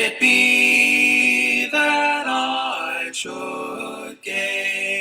it be that I should gain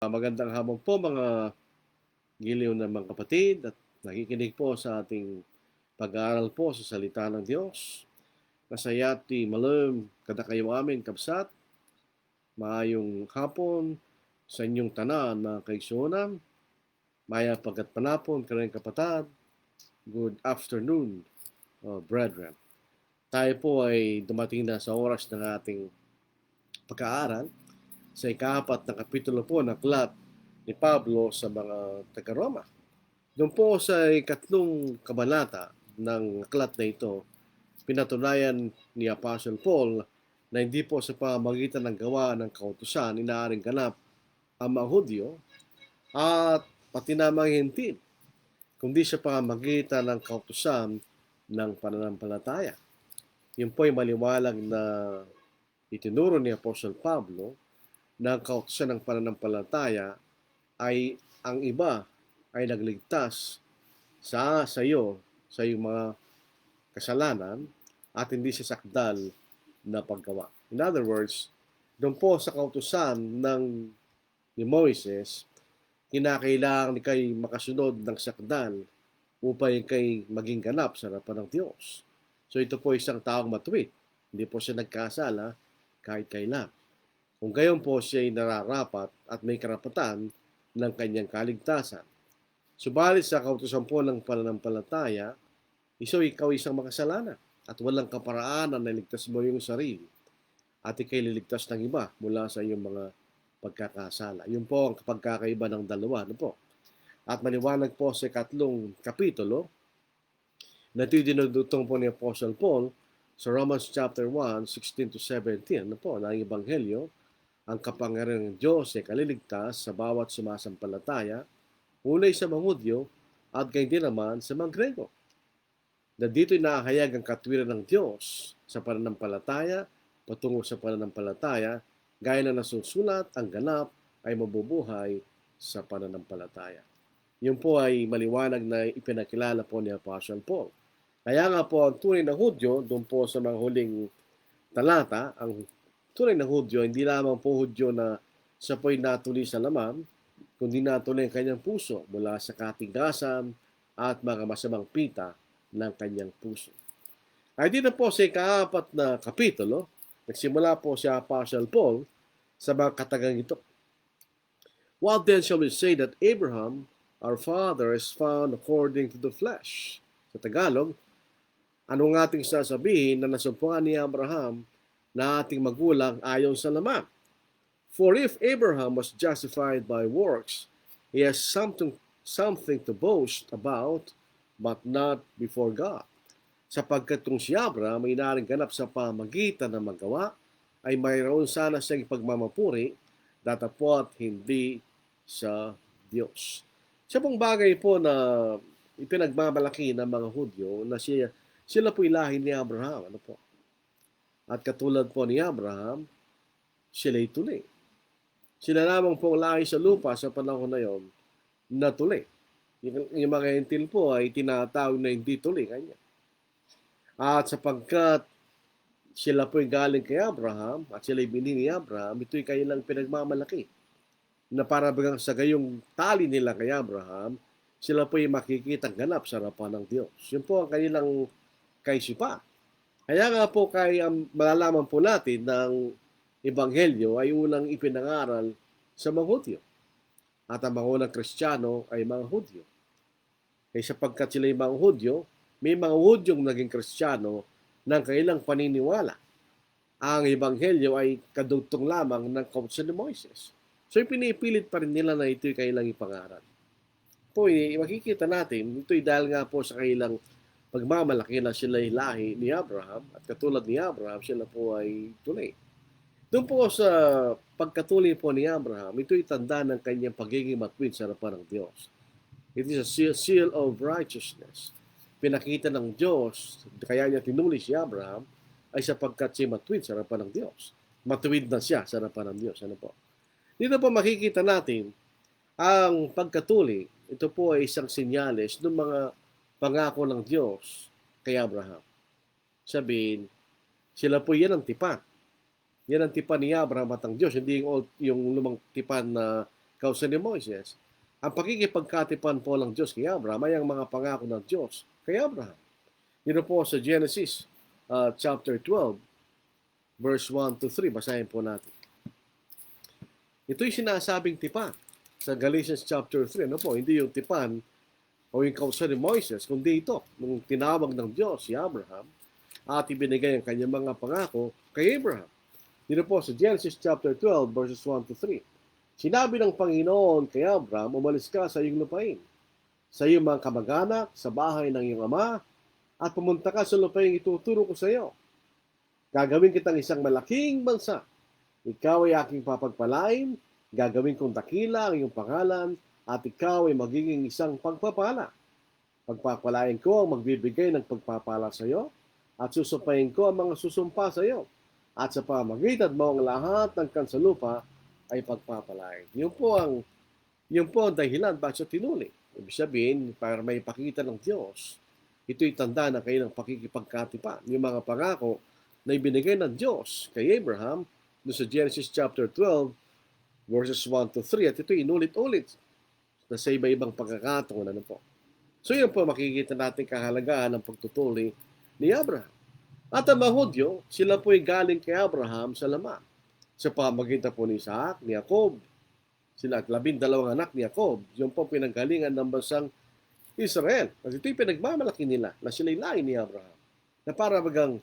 Magandang hapon po mga giliw na mga kapatid at nakikinig po sa ating pag-aaral po sa salita ng Diyos. Nasayati malam kada kayo amin kabsat, maayong hapon sa inyong tanan mga kaigsuonan, maya pagat panapon karen kapatad, good afternoon brethren. Tayo po ay dumating na sa oras ng ating pag-aaral sa ika-4 na kapitulo po ng aklat ni Pablo sa mga taga-Roma. Doon po sa ikatlong kabanata ng aklat na ito, pinatunayan ni Apostle Paul na hindi po sa pamamagitan ng gawa ng kautusan inaaring ganap ang mga Hudyo at pati na mga Hentil, kundi sa pamamagitan ng kautusan ng pananampalataya. Yun po ay maliwalag na itinuro ni Apostle Pablo na ang kautusan ng pananampalataya ay ang iba ay nagligtas sa iyo, sa iyong mga kasalanan at hindi sa sakdal na paggawa. In other words, doon po sa kautusan ni Moises, kinakailangan kay makasunod ng sakdal upang kay maging ganap sa harapan ng Diyos. So ito po isang taong matuwid. Hindi po siya nagkasala kahit kailan. Kung gayon po siya ay nararapat at may karapatan ng kanyang kaligtasan. Subalit sa kautusan po ng pananampalataya, ikaw isang makasalanan at walang kaparaanan na ligtas mo yung sarili at ikay liligtas ng iba mula sa iyong mga pagkakasala. Yun po ang pagkakaiba ng dalawa. Ano po? At maliwanag po sa 3 kapitulo na ito'y dinudutong po ni Apostle Paul sa Romans chapter 1, 16 to 17. Ano po? Na ang Ebanghelyo, ang kapangyarihan ng Diyos ay kaliligtas sa bawat sumasampalataya, unay sa mga Hudyo at gayon din naman sa mga Grego. Na dito'y nakahayag ang katwiran ng Diyos sa pananampalataya, patungo sa pananampalataya, gaya na nasusulat, ang ganap ay mabubuhay sa pananampalataya. Yun po ay maliwanag na ipinakilala po ni Apostle Paul. Kaya nga po ang tunay na Hudyo, doon po sa mga huling talata, ang tunay na Hudyo, hindi lamang po Hudyo na siya po'y natuloy sa laman, kundi natuloy ang kanyang puso mula sa katigasan at mga masamang pita ng kanyang puso. Ay dito po sa 4 na kapitulo, nagsimula po si Apostle Paul sa mga katagang ito. What then shall we say that Abraham, our father, is found according to the flesh? Sa Tagalog, anong ating sasabihin na nasumpungan ni Abraham na ating magulang ayon sa laman? For if Abraham was justified by works, he has something to boast about, but not before God. Sapagkat kung si Abraham ay naring ganap sa pamagitan ng magawa, ay mayroon sana siyang ipagmamapuri, datapot hindi sa Diyos. Siya pong bagay po na ipinagmamalaki ng mga Hudyo na sila po ilahi ni Abraham. Ano po? At katulad po ni Abraham, sila'y tuli. Sila lamang pong lahi sa lupa sa panahon na yon na tuli. Yung mga hentil po ay tinatawag na hindi tuli kanya. At sapagkat sila po'y galing kay Abraham at sila'y binili ni Abraham, ito'y kanilang pinagmamalaki. Na para bagang sa gayong tali nila kay Abraham, sila po'y makikitang ganap sa harapan ng Diyos. Yun po ang kanilang kaisipan. Kaya nga po malalaman po natin ng Ebanghelyo ay unang ipinangaral sa mga Hudyo. At ang mga unang Kristiyano ay mga Hudyo. Kaya sapagkat sila yung mga Hudyo, may mga Hudyong naging Kristiyano ng kailang paniniwala. Ang Ebanghelyo ay kadugtong lamang ng kautusan ni Moises. So pinipilit pa rin nila na ito'y kailang ipangaral. Po, makikita natin, ito'y dahil nga po sa kailang pagmamalaki na sila'y lahi ni Abraham at katulad ni Abraham, sila po ay tunay. Doon po sa pagkatuloy po ni Abraham, ito'y tanda ng kanyang pagiging matwid sa harapan ng Diyos. It is a seal of righteousness. Pinakita ng Diyos, kaya niya tinuli si Abraham, ay sapagkat siya matwid sa harapan ng Diyos. Matwid na siya sa harapan ng Diyos. Ano po? Dito po makikita natin ang pagkatuli. Ito po ay isang senyales ng mga pangako ng Diyos kay Abraham. Sabihin, sila po yan ang tipan. Yan ang tipan ni Abraham at ang Diyos. Hindi yung lumang tipan na kautusan ni Moises. Ang pakikipagkatipan po ng Diyos kay Abraham ay ang mga pangako ng Diyos kay Abraham. Dito po sa Genesis chapter 12, verse 1 to 3. Basahin po natin. Ito'y sinasabing tipan sa Galatians chapter 3. Ano po? Hindi yung tipan o yung kautusan ni Moises, kundi ito, nung tinawag ng Diyos si Abraham at ibinigay ang kanyang mga pangako kay Abraham. Dito po sa Genesis chapter 12, verses 1 to 3. Sinabi ng Panginoon kay Abraham, umalis ka sa iyong lupain, sa iyong mga kamag-anak, sa bahay ng iyong ama, at pumunta ka sa lupain ituturo ko sa iyo. Gagawin kitang isang malaking bansa. Ikaw ay aking papagpalain, gagawin kong dakila ang iyong pangalan, at ikaw ay magiging isang pagpapala. Pagpapalain ko ang magbibigay ng pagpapala sa iyo, at susumpahin ko ang mga susumpa sa iyo. At sa pamagitan mo ang lahat ng kansalupa ay pagpapalain. Yun po ang dahilan bakit siya tinuli. Ibig sabihin, para may pakita ng Diyos, ito'y tanda na kailang pakikipagkatipan. Yung mga pangako na ibinigay ng Diyos kay Abraham doon sa Genesis chapter 12, verses 1 to 3. At ito'y inulit-ulit na sa iba-ibang pagkakataon. Ano po? So yun po makikita natin kahalagaan ng pagtutuli ni Abraham. At ang mga Hudyo, sila po'y galing kay Abraham sa laman. Sa pamagitan po ni Isaac, ni Jacob, sila 12 anak ni Jacob. Yung po pinanggalingan ng bansang Israel. Kasi ito'y pinagmamalaki nila na sila'y lahi ni Abraham. Na para bagang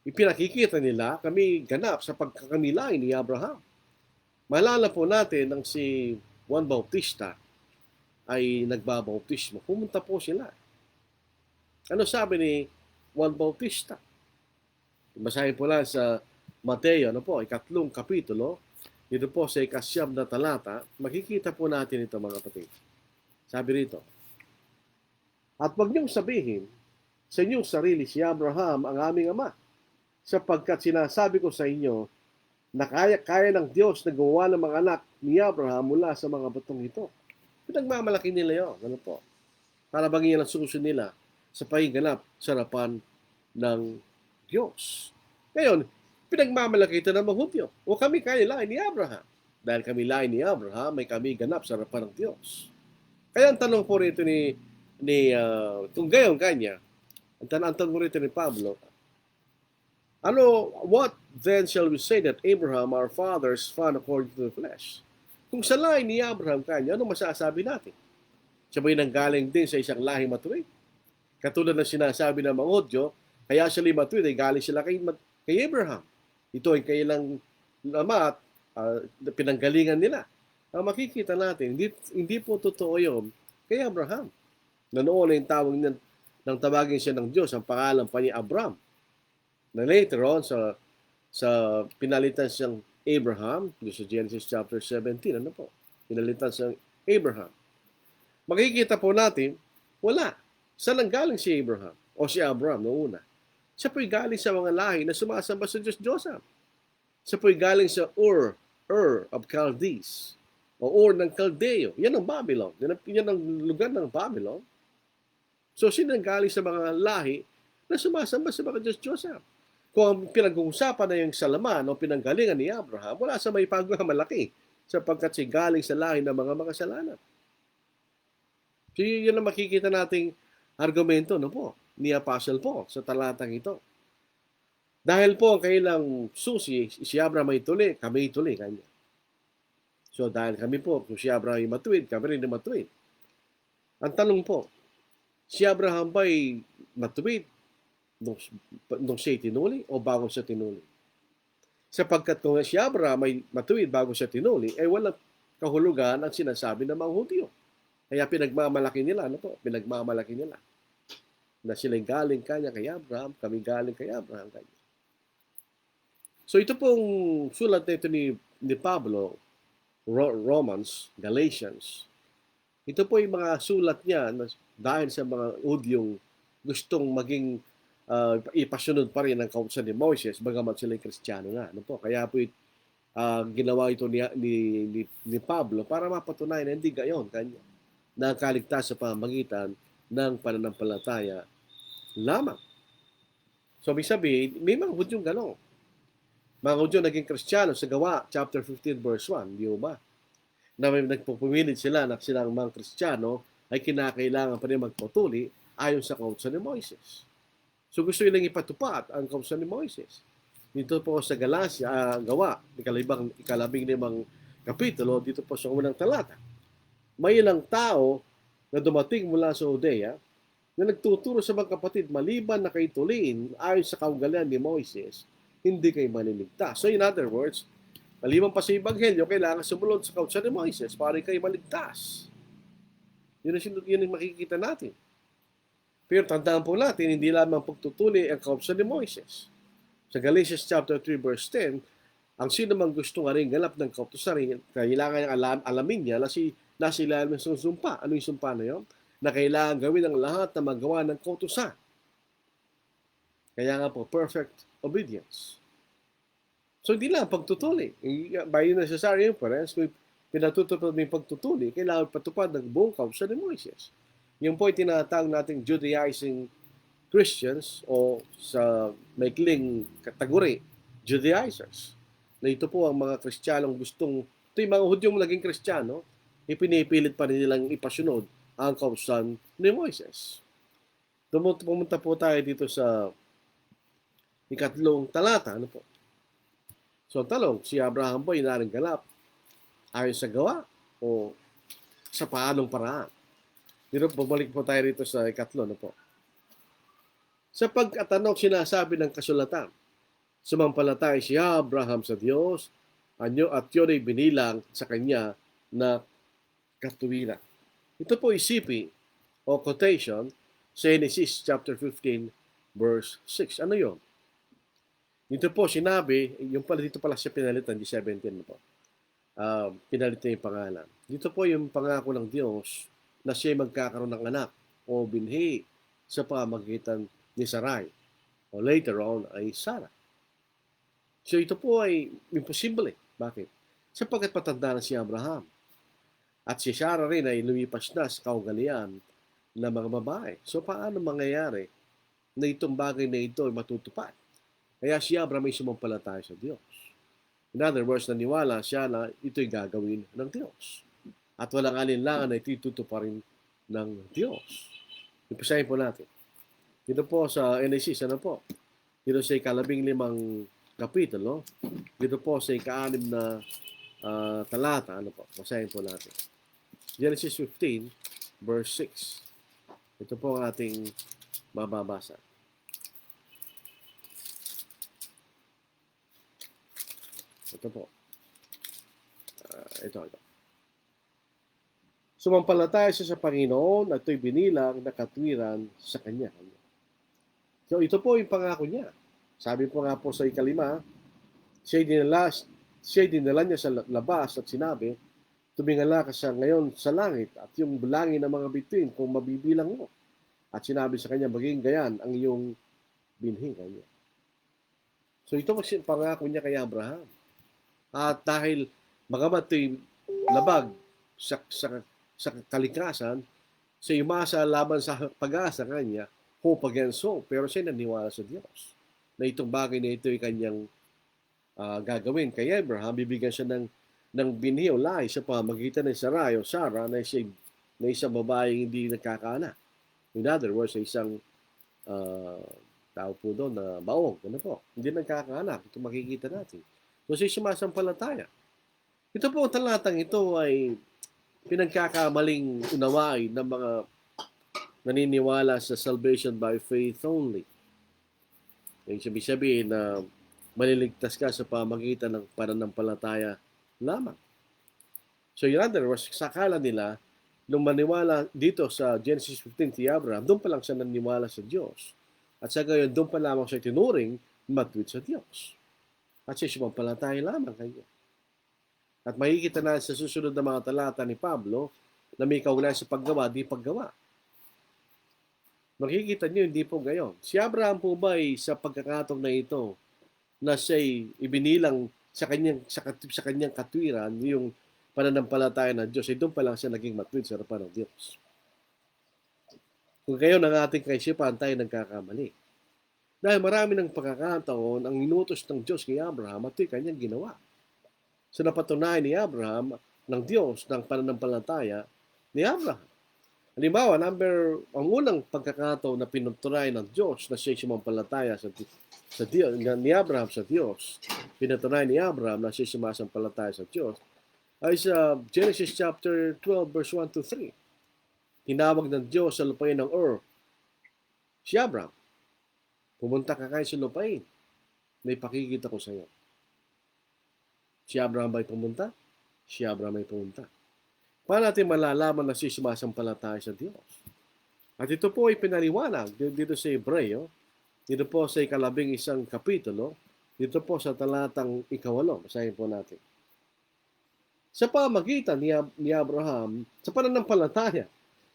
ipinakikita nila kami ganap sa pagkakamilahi ni Abraham. Maalala po natin nang si Juan Bautista ay nagbabautismo. Pumunta po sila. Ano sabi ni Juan Bautista? Basahin po lang sa Mateo, ano po, 3 kapitulo, dito po sa 9 na talata, makikita po natin ito mga kapatid. Sabi rito, at huwag niyong sabihin sa inyong sarili si Abraham ang aming ama, sapagkat sinasabi ko sa inyo na kaya ng Diyos na gumawa ng mga anak ni Abraham mula sa mga batong ito. Pinagmamalaki nila yun. Ano po? Para bang yan ang susunod nila sa pahiganap sa harapan ng Diyos. Ngayon, pinagmamalaki ito ng mga Hudyo. O kami kaya lain ni Abraham. Dahil kami lain ni Abraham, may kami ganap sa harapan ng Diyos. Kaya ang tanong po rito kung gayon kanya, ang tanong po rito ni Pablo, what then shall we say that Abraham, our father's found according to the flesh? Kung sa lahi ni Abraham kanya, ano masasabi natin? Siya ba'y nanggaling din sa isang lahi matuwid? Katulad ng sinasabi ng mga Hudyo, kaya sila matuwid ay galing sila kay Abraham. Ito ay kailang ama at pinanggalingan nila. Ang makikita natin, hindi po totoo yun kay Abraham. Noon ay tawag ng tawagin siya ng Diyos, ang pangalan pa ni Abram. Na later on, sa pinalitan siyang Abraham, sa Genesis chapter 17, ano po? Pinalitan siyang Abraham. Makikita po natin, wala. Saan galing si Abraham? O si Abram noong una? Siya po'y galing sa mga lahi na sumasamba sa Diyos-Diyosan. Siya po'y galing sa Ur of Chaldees. O Ur ng Caldeo. Yan ang Babylon. Yan ang lugar ng Babylon. So, sino galing sa mga lahi na sumasamba sa mga Diyos-Diyosan? Kung ang pinag-uusapan na yung salaman o pinanggalingan ni Abraham, wala sa may pagkamalaki sapagkat siya galing sa lahi ng mga makasalanan. So, yun ang makikita nating argumento ni Apostle Paul sa talatang ito. Dahil po ang kailang susi, si Abraham ay tuli, kami tuli kanya. So dahil kami po, kung si Abraham ay matuwid, kami rin ay matuwid. Ang tanong po, si Abraham ba ay matuwid nung siya tinuli o bago siya tinuli? Sapagkat kung si Abraham ay matuwid bago siya tinuli, ay walang kahulugan ang sinasabi ng mga Hudyo. Kaya pinagmamalaki nila, pinagmamalaki nila. Na sila'y galing kanya kay Abraham, kami galing kay Abraham kanya. So ito pong sulat na ito ni Pablo, Romans, Galatians, ito po yung mga sulat niya dahil sa mga Hudyong gustong maging ipasunod pa rin ang kautusan ni Moises, bagamat sila'y Kristiyano na. Kaya po ginawa ito ni Pablo para mapatunayan na hindi gayon kanya na kaligtas sa pamamagitan ng pananampalataya lamang. So, may sabihin, may mga Hudyong gano'n. Mga Hudyo naging Kristiyano sa Gawa, chapter 15, verse 1, di ba? Na may nagpupumilit sila na silang mga Kristiyano ay kinakailangan pa rin magputuli ayon sa kautusan ni Moises. So, gusto nilang ipatupad ang kautusan ni Moises. Dito po sa Gawa, 15 kapitulo, dito po sa unang talata. May ilang tao na dumating mula sa Judea na nagtuturo sa mga kapatid, maliban na kayo tuliin ayon sa kaugalian ni Moises, hindi kayo maliligtas. So in other words, maliban pa sa Ebanghelyo, kailangan sumunod sa kautusan ni Moises para kayo maligtas. Yun ang makikita natin. Pero tandaan po natin, hindi lamang pagtutuli ang kautusan ni Moises. Sa Galatians chapter 3 verse 10, ang sino mang gusto nga rin ganap ng kautusan, kailangan niyang alamin niya na nasa ilalim ng sumpa. Ano yung sumpa na yun? Na kailangan gawin ang lahat na magawa ng kautusan. Kaya nga po, perfect obedience. So, hindi lang pagtutuli. By necessary inference, kung pinatutupad mo yung pagtutuli, kailangan patupad ng buong kautusan ni Moises. Yung po yung tinatawag nating Judaizing Christians o sa maikling kategori, Judaizers. Na ito po ang mga Kristiyanong ito yung mga Hudyong naging Kristiyano, ipinipilit pa rin nilang ipasunod ang kautusan ni Moises. Pumunta po tayo dito sa 3 talata. So, ang talong, si Abraham po ay naringgalap ayon sa gawa o sa paanong paraan. Dito, bumalik po tayo rito sa 3. Sa pagkatanong sinasabi ng kasulatan, sumampalataya si Abraham sa Diyos at yun ay binilang sa kanya na katuwiran. Ito po isipi o quotation sa Genesis chapter 15 verse 6. Ano yun? Dito po sinabi, dito pala siya pinalitan, di 17 na po. Pinalitan yung pangalan. Dito po yung pangako ng Diyos na siya magkakaroon ng anak o binhi sa pamagitan ni Sarai o later on ay Sarah. So ito po ay imposible. Bakit? Sapagkat patanda na si Abraham. At si Sarah rin ay lumipas na sa kaugalian ng mga babae. So paano mangyayari na itong bagay na ito ay matutupad? Kaya si Abraham ay sumampalataya sa Diyos. In other words, naniwala siya na ito'y gagawin ng Diyos. At walang alinlangan na itutuparin ng Diyos. Ipasahin po natin. Dito po sa Genesis, ano po? Dito sa 15 kapitulo, dito po sa 6 na talata, ano po? Basahin po natin. Genesis 15, verse 6. Ito po ang ating mababasa. Ito po. Ito. Sumampalataya siya sa Panginoon at ito'y binilang na katwiran sa kanya. So ito po yung pangako niya. Sabi po nga po sa 5, siya'y dinala niya sa labas at sinabi, tumingala ka sa ngayon sa langit at yung langit ng mga bituin kung mabibilang mo. At sinabi sa kanya, maging gayan ang iyong binhi kanya. So ito pangako niya kay Abraham. At dahil magamat ito'y labag sa kalikasan, siya umasa laban sa pag-asa kanya, hope against hope. Pero siya naniwala sa Diyos na itong bagay na ito ay kanyang gagawin. Kay Abraham, bibigyan siya ng binhi o lahi sa pamagitan ng Sarai o Sarah na isang babaeng hindi nagkakaanak. In other words, isang tao po doon na baog. Ano po? Hindi nagkakaanak. Ito makikita natin. So siya sumasampalataya. Ito po, talatang ito ay pinagkakamaling unawain ng mga naniniwala sa salvation by faith only. Yung sabihin na maliligtas ka sa pamagitan ng pananampalataya lamang. So in other words, sa akala nila, nung maniwala dito sa Genesis 15 si Abraham, doon pa lang siya naniwala sa Diyos. At sa gayon, doon pa lamang siya tinuring matwid sa Diyos. At siya sumampalataya lamang kayo. At makikita na sa susunod na mga talata ni Pablo na may kaugnayan sa paggawa, di paggawa. Makikita niyo, hindi po gayon. Si Abraham po ba ay sa pagkakataon na ito na siya'y ibinilang sa kanyang katwiran, yung pananampalataya ng Diyos, ay doon pa lang siya naging matwid sa harapan ng Diyos. Kung kayo ng ating kaisipan, tayo nagkakamali. Dahil marami ng pagkakataon ang inutos ng Diyos kay Abraham at ito'y kanyang ginawa. So napatunayan ni Abraham ng Diyos ng pananampalataya ni Abraham. Halimbawa, ang unang pagkakataon na pinutunayan ng Diyos na siya sumampalataya sa Diyos, ni Abraham sa Diyos, pinutunayan ni Abraham na siya sumasampalataya sa Diyos, ay sa Genesis chapter 12 verse 1 to 3. Tinawag ng Diyos sa lupain ng Ur si Abraham. Pumunta ka kayo sa lupain. May pakikita ko sa iyo. Si Abraham ay pumunta? Si Abraham ay pumunta. Paano natin malalaman na siya sumasampalataya sa Diyos? At ito po ay pinaliwanag dito sa Hebreo, dito po sa 11 kapitulo, dito po sa talatang 8. Basahin po natin. Sa pamagitan ni Abraham, sa pananampalataya,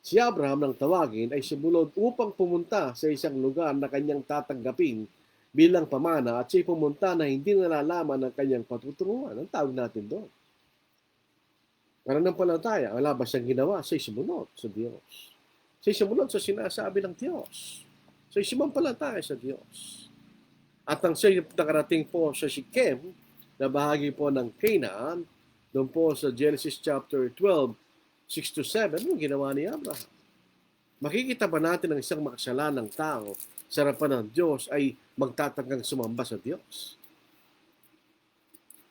si Abraham nang tawagin ay sumulod upang pumunta sa isang lugar na kanyang tatanggapin bilang pamana at siya pumunta na hindi nalalaman ng kanyang patutunguhan. Ang tawag natin doon. Pananampalataya, wala ba siyang ginawa? Siya'y sumunod sa Diyos. Siya'y sumunod sa sinasabi ng Diyos. Siya'y sumampalataya sa Diyos. At ang siya'y nakarating po sa Shechem, na bahagi po ng Canaan, doon po sa Genesis chapter 12, 6-7, anong ginawa ni Abraham? Makikita ba natin ang isang makasalanang tao sa harapan ng Diyos ay magtatanggang sumamba sa Diyos?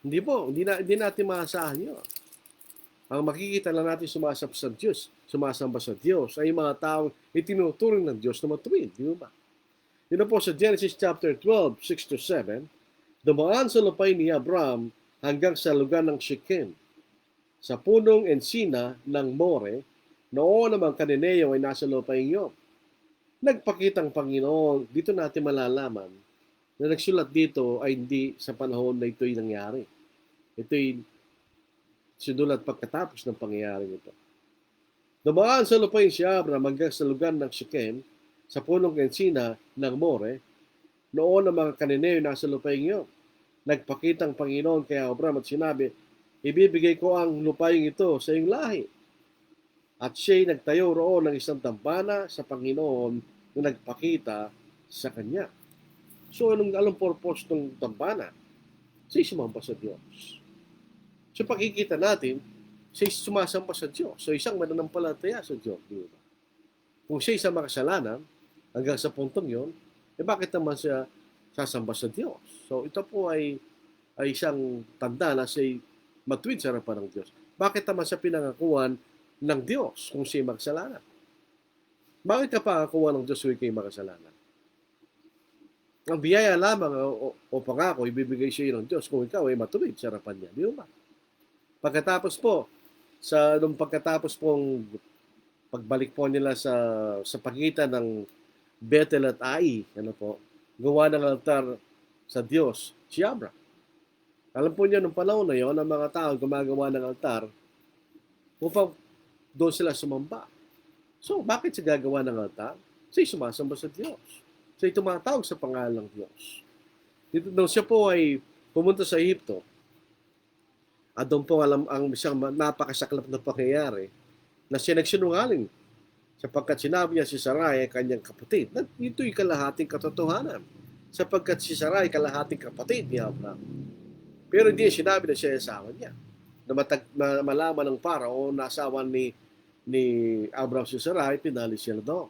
Hindi po, hindi natin maasahan yun. Ang makikita lang natin sumasamba sa Diyos ay mga taong itinuturing ng Diyos na matuwid. Di ba? Dito po sa Genesis chapter 12, 6-7, dumaan sa lupain ni Abraham hanggang sa lugar ng Shechem, sa punong ensina ng More, noon naman Kananeo ay nasa lupain iyon. Nagpakitang Panginoon, dito natin malalaman na nagsulat dito ay hindi sa panahon na ito'y nangyari. Ito'y sinulat pagkatapos ng pangyayaring ito. Dumaan sa lupain si Abraham hanggang sa lugar ng Shechem, sa punong ensina ng More, noon ang mga Kananeo nasa lupain iyon. Nagpakitang Panginoon kay Abraham at sinabi, ibibigay ko ang lupain ito sa iyong lahi. At siya'y nagtayo roon ng isang dambana sa Panginoon na nagpakita sa kanya. So, anong purpose ng dambana? Siya'y sumamba sa Diyos. So, pakikita natin, siya'y sumasamba sa Diyos. So, isang mananampalataya sa Diyos. Di ba? Kung siya'y sa makasalanan, hanggang sa puntong yon, bakit naman siya sasamba sa Diyos? So, ito po ay isang tanda na siya'y matuwid sa harapan ng Diyos. Bakit naman siya pinangakuan ng Diyos kung siya'y makasalanan? Bakit ka pangakuan ng Diyos kung ikaw'y makasalanan? Ang biyaya lamang o pangako, ibibigay siya ng Diyos kung ikaw ay matuwid sa harapan niya. Di ba? Pagkatapos po, nung pagkatapos pong pagbalik po nila sa pagitan ng Bethel at Ai, gawa ng altar sa Diyos, si Abraham. Alam po niyo, nung panahon na yon, ang mga tao gumagawa ng altar upang doon sila sumamba. So, bakit siya gagawa ng altar? Siya'y sumasamba sa Diyos. Siya'y tumatawag sa pangalan ng Diyos. Dito nung siya po ay pumunta sa Egypto, at doon po ang isang napakasaklap na pangyayari na siya nagsinungaling sapagkat sinabi niya si Sarai ay kanyang kapatid. Ito'y kalahating katotohanan sapagkat si Sarai kalahating kapatid ni Abraham. Pero hindi sinabi na siya asawa niya. Na malaman ng Parao na asawa ni Abraham si Sarai, pinalis siya na doon.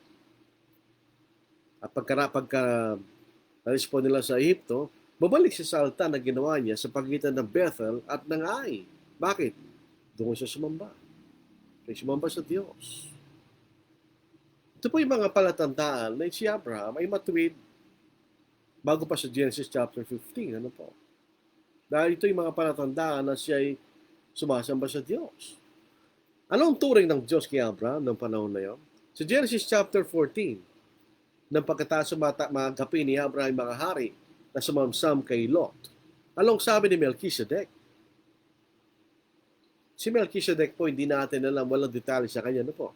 At pagka alis po nila sa Egypto, babalik siya sa altar na ginawa niya sa pagitan ng Bethel at ng Ai. Bakit? Doon siya sumamba. Siya sumamba sa Diyos. Ito po yung mga palatandaan na si Abraham ay matuwid bago pa sa Genesis chapter 15. Ano po? Dahil ito yung mga palatandaan na siya ay sumasamba sa Diyos. Anong turing ng Diyos kay Abraham noong panahon na yon? Sa Genesis chapter 14, nang pagkatapos mga gapi ni Abraham mga hari na sumamsam kay Lot, anong sabi ni Melchizedek? Si Melchizedek po, hindi natin alam, walang detalye sa kanya. No po?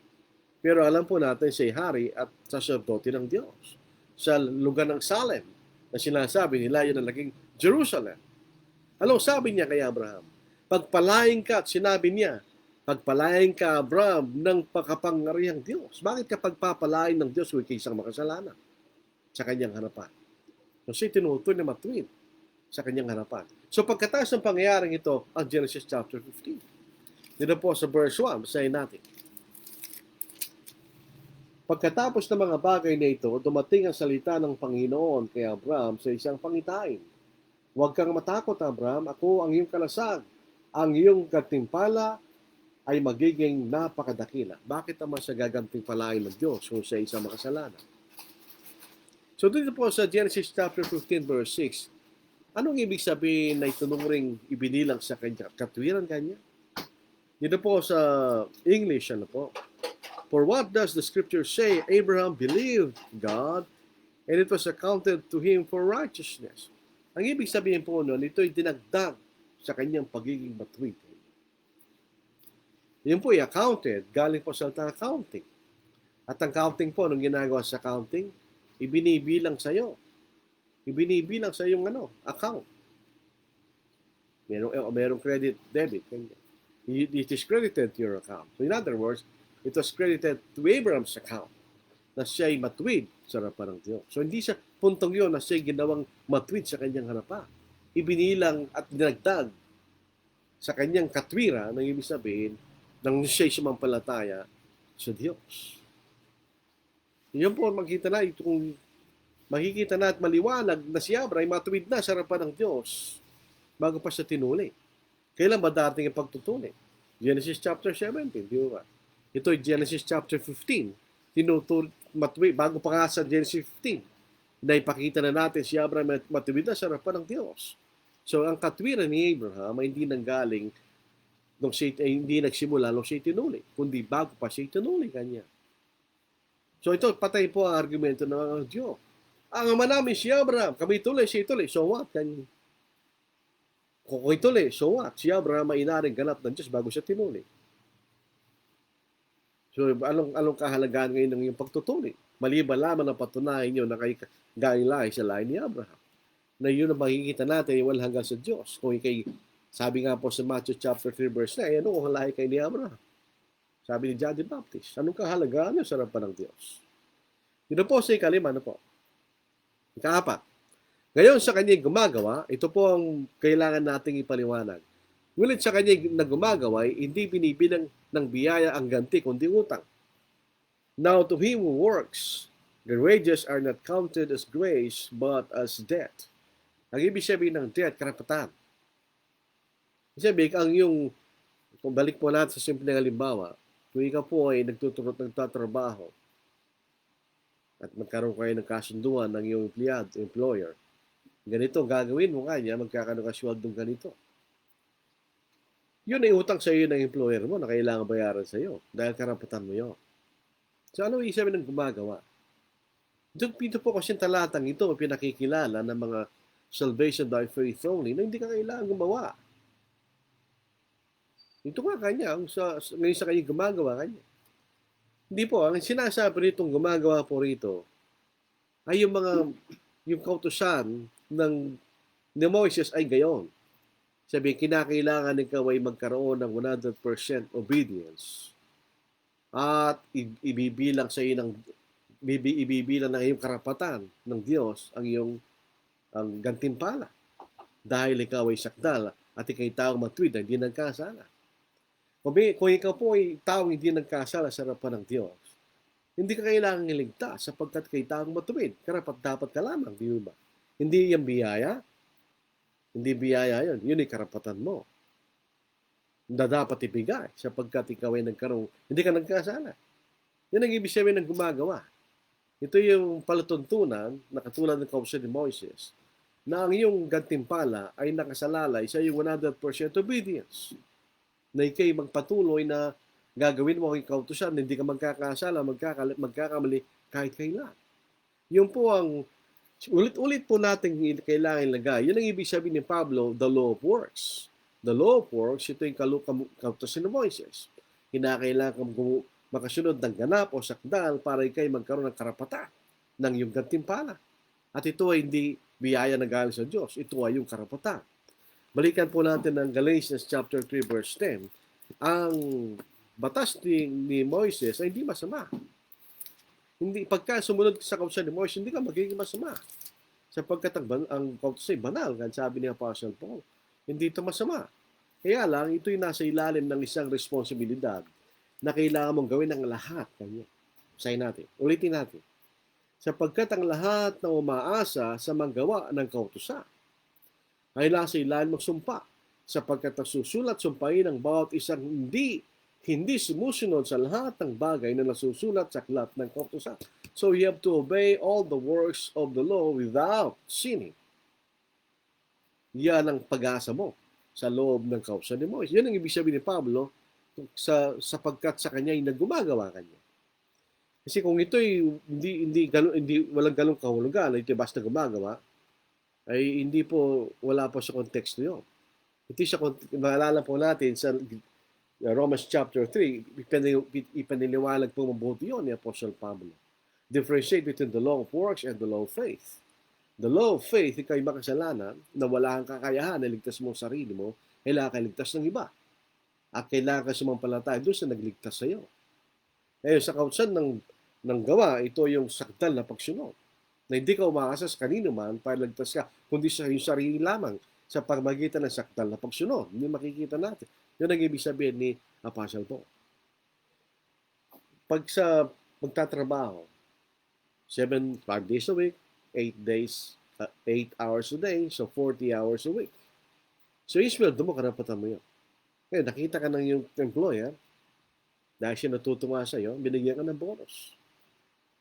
Pero alam po natin siya hari at saserdote ng Diyos. Sa lugar ng Salem, na sinasabi nila, yun ang naging Jerusalem. Anong sabi niya kay Abraham? Pagpalain ka, at sinabi niya, pagpalain ka, Abraham, ng pagkapangyarihang Diyos. Bakit ka pagpapalain ng Diyos kung isang makasalanan sa kanyang harapan? Kasi tinutuloy na matuwid sa kanyang harapan. So pagkatapos ng pangyayaring ito, ang Genesis chapter 15. Dito po sa verse 1, basahin natin. Pagkatapos ng mga bagay na ito, dumating ang salita ng Panginoon kay Abraham sa isang pangitain. Huwag kang matakot, Abraham. Ako ang iyong kalasag. Ang iyong katimpala ay magiging napakadakila. Bakit naman sa gagantimpalain ng Diyos kung siya isang makasalanan? So dito po sa Genesis chapter 15 verse 6, anong ibig sabihin na itunuring ibinilang sa kanya? Katwiran kanya? Dito po sa English, For what does the scripture say? Abraham believed God and it was accounted to him for righteousness. Ang ibig sabihin po nun, ito'y dinagdag sa kanyang pagiging matuwid. Yun po accounted, galing po sa accounting. At ang counting po, nung ginagawa sa accounting, ibinibilang sa iyo. Ibinibilang sa iyong account. Merong credit, debit. It is credited to your account. So in other words, it was credited to Abraham's account na siya'y matuwid sa harapan ng Diyos. So hindi siya puntong yun na siya'y ginawang matuwid sa kanyang harapan. Ibinilang at dinagdag sa kanyang katwira ng ibig sabihin nang siya'y sumampalataya sa Diyos. Yun po makikita na at maliwanag na si Abraham ay matuwid na sa harapan ng Diyos bago pa siya tinuli. Kailan ba dating ang pagtutuli? Genesis chapter 17, di ba? Ito ay Genesis chapter 15. Matuwid, bago pa nga sa Genesis 15, na ipakita na natin si Abraham matuwid na sa harapan ng Diyos. So, ang katwiran ni Abraham ay hindi nanggaling nung siya, hindi nagsimula nung siya tinuli, kundi bago pa siya tinuli kanya. So, ito, patay po ang argumento ng Diyos. Ang ama namin si Abraham, kami tuli, siya tuli, so what? Kanya. Kung tuli, so what? Si Abraham ay inaring ganap ng Diyos bago siya tinuli. So, anong kahalagaan ngayon ng iyong pagtutuli? Maliban lamang na patunayan nyo na kayo galing lahi sa lahi ni Abraham. Na yun ang makikita natin, walang hanggang sa Diyos. Kung ikay, sabi nga po sa Matthew chapter 3 verse 9, ano kung lahi kayo ni Abraham? Sabi ni John the Baptist, anong kahalagaan nyo sa harapan ng Diyos? Yun po sa ikalima, ano po? Ikaapat. Ngayon sa kanyang gumagawa, ito po ang kailangan nating ipaliwanag. Ngunit sa kanyang na gumagawa, hindi binibilang ng biyaya ang ganti, kundi utang. Now to him who works, the wages are not counted as grace, but as debt. Ang ibig sabihin ng debt, karapatan. Sabi, ang yung, kung balik po natin sa simpleng halimbawa, kung ikaw po ay nagtatrabaho at magkaroon kayo ng kasunduan ng iyong employer, ganito gagawin mo kanya, magkakaroon ka swaldong ganito. Yun ay utang sa iyo ng employer mo na kailangan bayaran sa iyo dahil karapatan mo yun. So ano ibig sabihin ng gumagawa? Dito po kasi talatang ito pinakikilala ng mga salvation by faith only na hindi ka kailangan gumawa. Ito nga kanya, ngayon sa kanya gumagawa kanya. Hindi po, ang sinasabi ritong gumagawa po rito ay yung kautusan ni Moises ay gayon. Sabi, kinakailangan ikaw ay magkaroon ng 100% obedience at ibibilang sa iyo ibibilang ng iyong karapatan ng Diyos ang gantimpala dahil ikaw ay sakdal at ikay taong matuwid na hindi nagkasala. Kung ikaw po ay taong hindi nagkasala sa harapan ng Diyos, hindi ka kailangang iligtas sapagkat kay taong matuwid. Dapat ka lamang, di ba? Hindi yung biyaya. Hindi biyaya yun. Yun ay karapatan mo na dapat ibigay sapagkat ikaw ay hindi ka nagkasala. Yan ang ibig sabihin ng gumagawa. Ito yung palatuntunan na katulad ng kautusan ni Moises na ang iyong gantimpala ay nakasalalay sa iyong 100% obedience. Na ikay magpatuloy na gagawin mo ang kautusan, hindi ka magkakasala, magkakamali kahit kailan. Yun po ang ulit-ulit po natin kailangan ilagay. Yun ang ibig sabihin ni Pablo, the law of works. The law of works, ito yung kautusan ni Moises. Kinakailangan kang makasunod ng ganap o sakdal para ikay magkaroon ng karapatan ng iyong gantimpala. At ito ay hindi biyaya na galing sa Diyos. Ito ay yung karapatan. Balikan po natin ang Galatians chapter 3 verse 10. Ang batas ni Moises ay hindi masama. Hindi, pagka sumunod sa kautusan ni Moises, hindi ka magiging masama. Sapagkat ang kautusan ay banal, sabi ni Apostle Paul. Hindi ito masama. Kaya lang, ito'y nasa ilalim ng isang responsibilidad na kailangan mong gawin ang lahat. Usahin natin. Ulitin natin. Sapagkat ang lahat na umaasa sa manggawa ng kautusan ay nasa ilalim ng sumpa, sapagkat nasusulat sumpain ng bawat isang hindi sumusunod sa lahat ng bagay na nasusulat sa aklat ng kautusan. So you have to obey all the works of the law without sinning. Yan ang pag-asa mo sa loob ng kautusan ni Moises. Yan ang ibig sabihin ni Pablo sapagkat sa kanya ay naggumagawa kanya. Kasi kung ito'y walang ganong kahulugan, ito'y basta gumagawa, ay hindi po, wala po sa konteksto yun. Ito siya, maalala po natin sa Romans chapter 3, ipaniliwanag po mabuti yun ni Apostle Pablo. Differentiate between the law of works and the law of faith. The law of faith, ikaw ay makasalanan na wala kang kakayahan na ligtas mo ang sarili mo, kailangan ka ligtas ng iba. At kailangan ka sumampalataya doon sa nagligtas sa iyo. Ngayon, sa kautusan ng gawa, ito yung sakdal na pagsunod. Na hindi ka umaasa sa kanino man para ligtas ka, kundi sa iyong sarili lamang sa pamagitan ng sakdal na pagsunod. Hindi makikita natin. Yun ang ibig sabihin ni Apostle Paul. Pag sa magtatrabaho, 5 days a week, 8 hours a day, so 40 hours a week. So, isweldo mo, karapatan mo yun. Ngayon, nakita ka ng iyong employer, dahil siya natutuwa sa iyo, binigyan ka ng bonus.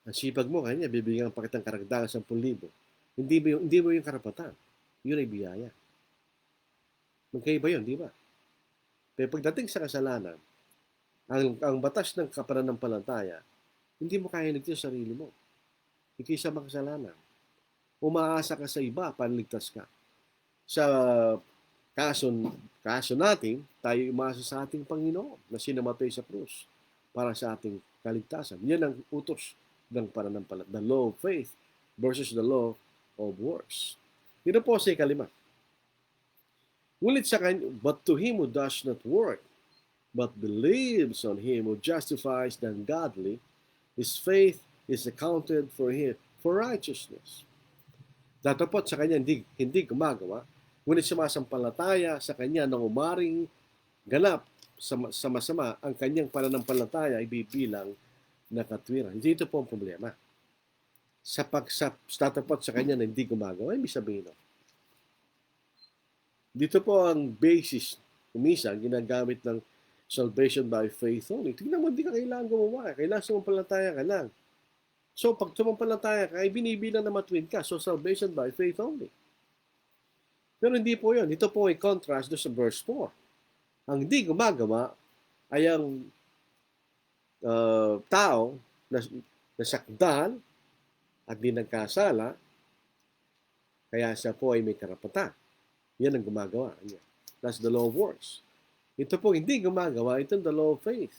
Ang sipag mo kanya, bibigyan pa kitang karagdagan 10,000. Hindi mo yung karapatan. Yun ay biyaya. Magkaiba yun, di ba? Pero pagdating sa kasalanan, ang batas ng kapananampalataya, hindi mo kaya ligtas sa sarili mo. Hindi sa makasalanan. Umaasa ka sa iba, panligtas ka. Sa kaso, kaso natin, tayo umasa sa ating Panginoon na sinamatay sa krus para sa ating kaligtasan. Yan ang utos ng pananampalataya. The law of faith versus the law of works. Dito po sa ikalima. Ngunit sa kanya, but to him who does not work, but believes on him who justifies the ungodly, his faith is accounted for him for righteousness. Datapot sa kanya hindi gumagawa, ngunit sumasampalataya sa kanya ng umaring ganap sa masama, ang kanyang pananampalataya ay bibilang na katwiran. Dito po ang problema. Sa tatapot sa kanya na hindi gumagawa, ibig sabihin dito po ang basis, minsan, ginagamit ng salvation by faith only. Tingnan mo, hindi ka kailangan gumawa. Kailangan sumampalataya ka lang. So, pag sumampalataya ka, ay binibilang na matuwid ka. So, salvation by faith only. Pero hindi po yun. Ito po ay contrast doon sa verse 4. Ang hindi gumagawa ay ang tao na nasakdal at di nagkasala, kaya siya po ay may karapatan. Yan ang gumagawa. That's the law of works. Ito po hindi gumagawa, ito the law of faith.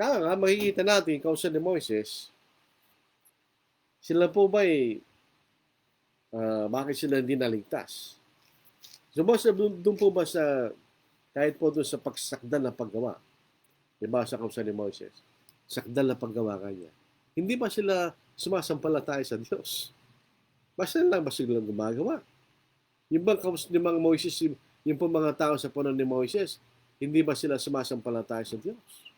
Kaya nga, makikita natin, kausa ni Moises, sila po ba bakit sila hindi naligtas? So, doon po ba sa, kahit po doon sa pagsakdal na paggawa, diba sa kausa ni Moises, sakdal na paggawa kanya, hindi ba sila sumasampalataya sa Diyos? Basta lang ba sila gumagawa? Yung bang mga Moises, yung po mga tao sa punan ni Moises, hindi ba sila sumasampalataya sa Diyos?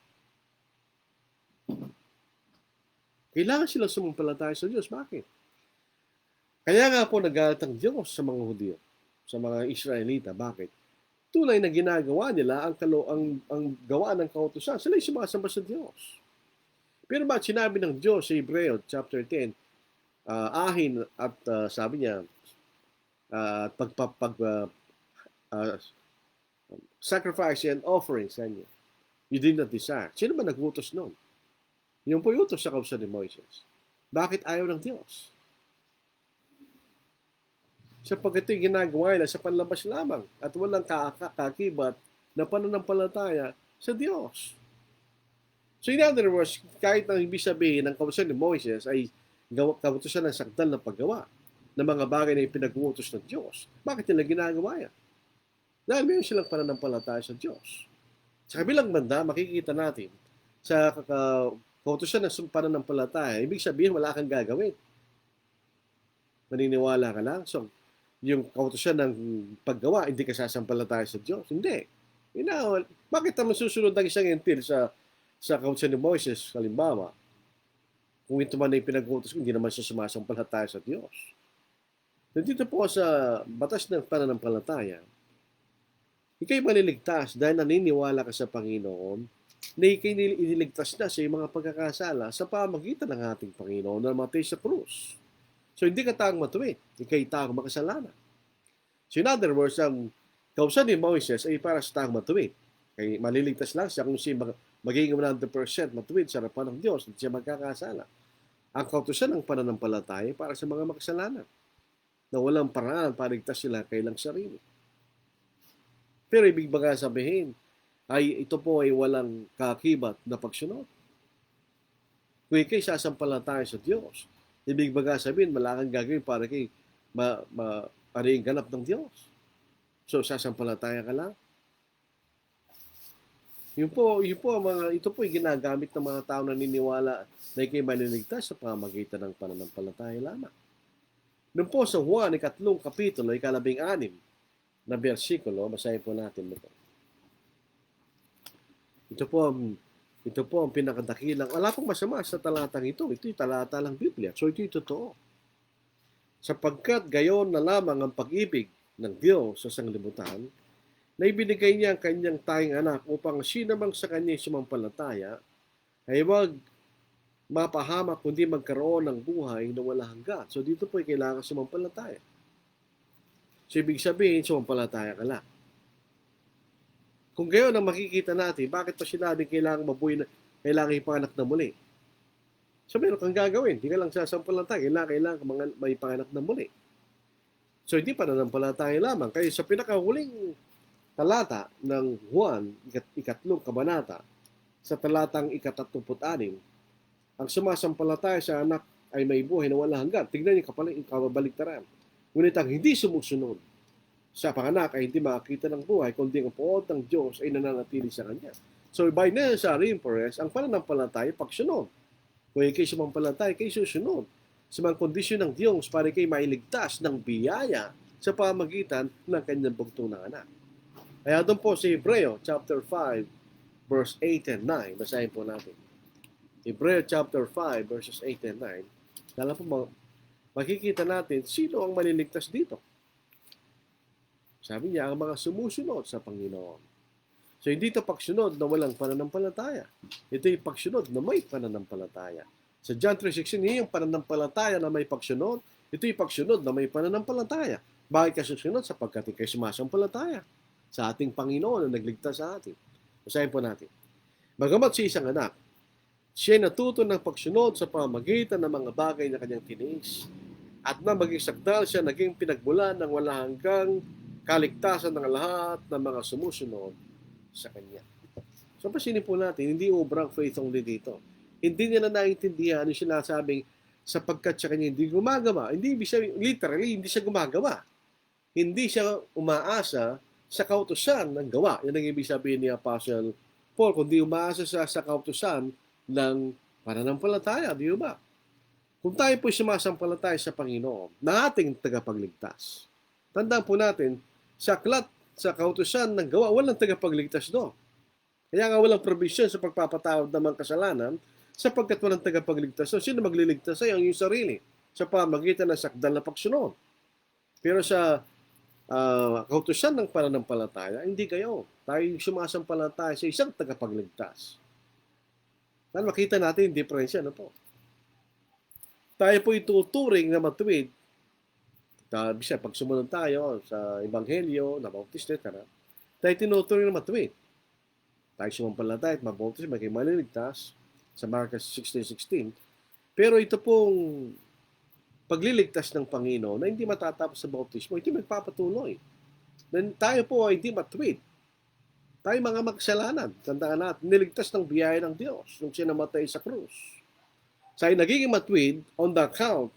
Kailangan sila sumampalataya sa Diyos. Bakit? Kaya nga po nagalit ang Diyos sa mga Hudyo, sa mga Israelita. Bakit? Tunay na ginagawa nila ang gawa ng kautusan. Sila ay sumasamba sa Diyos. Pero bakit sinabi ng Diyos sa Hebreo chapter 10, ahin at sabi niya, at sacrifice and offering sa inyo, you did not desire. Sino ba nagutos noon? Yung po utos sa kausa ni Moises. Bakit ayaw ng Diyos? Sapagkat ito'y ginagawa nila sa panlabas lamang at walang kakakibat na pananampalataya sa Diyos. So in other words, kahit ang ibig sabihin ng kausa ni Moises ay kautusan ng sakdal na paggawa ng mga bagay na ipinag-uutos ng Diyos, bakit nila ginagawa yan? Dahil mayroon silang pananampalataya sa Diyos. Sa kabilang banda, makikita natin sa kautusan ng pananampalataya, ibig sabihin wala kang gagawin. Maniniwala ka lang. So, yung kautusan ng paggawa, hindi ka sasampalataya sa Diyos. Hindi. Bakit naman susunod ng isang entil sa kautusan ni Moises, halimbawa, kung ito man ay pinag-uutos, hindi naman siya sumasampalataya sa Diyos. Nandito po sa batas ng pananampalataya, ikay maliligtas dahil naniniwala ka sa Panginoon na ikay iniligtas na sa iyong mga pagkakasala sa pamagitan ng ating Panginoon na namatay sa krus. So hindi ka taong matuwid, ikay taong makasalanan. So in other words, ang kausa ni Moises ay para sa taong matuwid. Kaya maliligtas lang siya kung siya magiging 100% matuwid sa harapan ng Diyos at siya magkakasala. Ang kautusan ng pananampalataya para sa mga makasalanan na walang paraan para ligtas sila kailang sarili. Pero ibig baga sabihin, ay ito po ay walang kakibat na pagsunod. Kung ikay sasampalataya sa Diyos, ibig baga sabihin, wala kang gagawin para kay ariing ganap ng Diyos. So, sasampalataya ka lang. Ito po ay ginagamit ng mga tao na niniwala na ikay maniligtas sa pamagitan ng pananampalataya lamang. Doon po sa Juan, 3 kapitulo, 16 na bersikulo, basahin po natin ito. Ito po ang pinakadakilang, wala pong masama sa talatang ito. Ito'y talata ng Biblia. So ito'y totoo. Sapagkat gayon na lamang ang pag-ibig ng Diyos sa sanglibutan, na ibinigay niya ang kanyang tayong anak upang sinamang sa kanya sumampalataya, ay wag mapahamak kundi magkaroon ng buhay na wala hanggan. So dito po ay kailangan sumampalataya. So, ibig sabihin, sumampalataya ka lang. Kung gayon ang makikita natin, bakit pa sinabi kailangan mabuhay na, kailangan ipanganak na muli? So, meron kang gagawin. Hindi ka lang sasampalataya. Kailangan may panganak na muli. So, hindi pananampalataya lamang. Kaya sa pinakahuling talata ng Juan, ikatlong kabanata, sa talatang 36, ang sumasampalataya sa anak ay may buhay na walang hanggan. Tignan niyo kababaligtaran. Ngunit ang hindi sumusunod sa panganak ay hindi makakita ng buhay, kundi ang pood ng Diyos ay nananatili sa kanya. So, by necessary inference, ang pananampalataya pagsunod. Kung ikay sumampalataya, ikay susunod sa mga kondisyon ng Diyos para ikay mailigtas ng biyaya sa pamagitan ng kanyang bugtong na anak. Kaya doon po sa Hebreo chapter 5, verse 8 and 9, basahin po natin. Hebreo chapter 5, verses 8 and 9, dala po makikita natin sino ang maliligtas dito. Sabi niya, ang mga sumusunod sa Panginoon. So, hindi ito pagsunod na walang pananampalataya. Ito yung pagsunod na may pananampalataya. Sa John 3:16, yung pananampalataya na may pagsunod. Ito yung pagsunod na may pananampalataya. Bakit ka susunod? Sapagkat ikay sumasampalataya sa ating Panginoon na nagligtas sa atin. Basahin po natin. Bagamat si isang anak, siya natuto ng pagsunod sa pamamagitan ng mga bagay na kanyang tiniis. At na maging sakdal siya naging pinagmulan ng walang hanggang kaligtasan ng lahat ng mga sumusunod sa Kanya. So, pasinin po natin, hindi obrang faith only dito. Hindi niya na naiintindihan yung sinasabing sapagkat sa Kanya hindi gumagawa. Hindi siya, literally, hindi siya gumagawa. Hindi siya umaasa sa kautusan ng gawa. Yan ang ibig sabihin ni Apostle Paul, kundi umaasa sa kautusan ng pananampalataya, di ba? Kung tayo po sumasampalataya sa Panginoon, na ating tagapagligtas, tandaan po natin, sa aklat, sa kautusan ng gawa, walang tagapagligtas doon. Kaya nga walang provision sa pagpapatawad ng mga kasalanan, sapagkat walang tagapagligtas doon. Sino magliligtas sa'yo? Ang iyong sarili, sa pamagitan ng sakdal na pagsunod. Pero sa kautusan ng pananampalataya, hindi kayo. Tayo sumasampalataya sa isang tagapagligtas. Dahil makita natin yung diferensya, ano po? Tayo po ituturing na matuwid. Bisa, pag sumunod tayo sa Ebanghelyo, nabautis na tayo tinuturing na matuwid. Tayo sumampalataya at mabautis, maging maliligtas sa Marcos 16:16. Pero ito pong pagliligtas ng Panginoon na hindi matatapos sa bautismo, hindi magpapatuloy. Tayo po ay hindi matuwid. Tayo mga makasalanan. Tandaan natin, niligtas ng biyaya ng Diyos nung siya namatay sa krus. Tayo nagiging matuwid on the account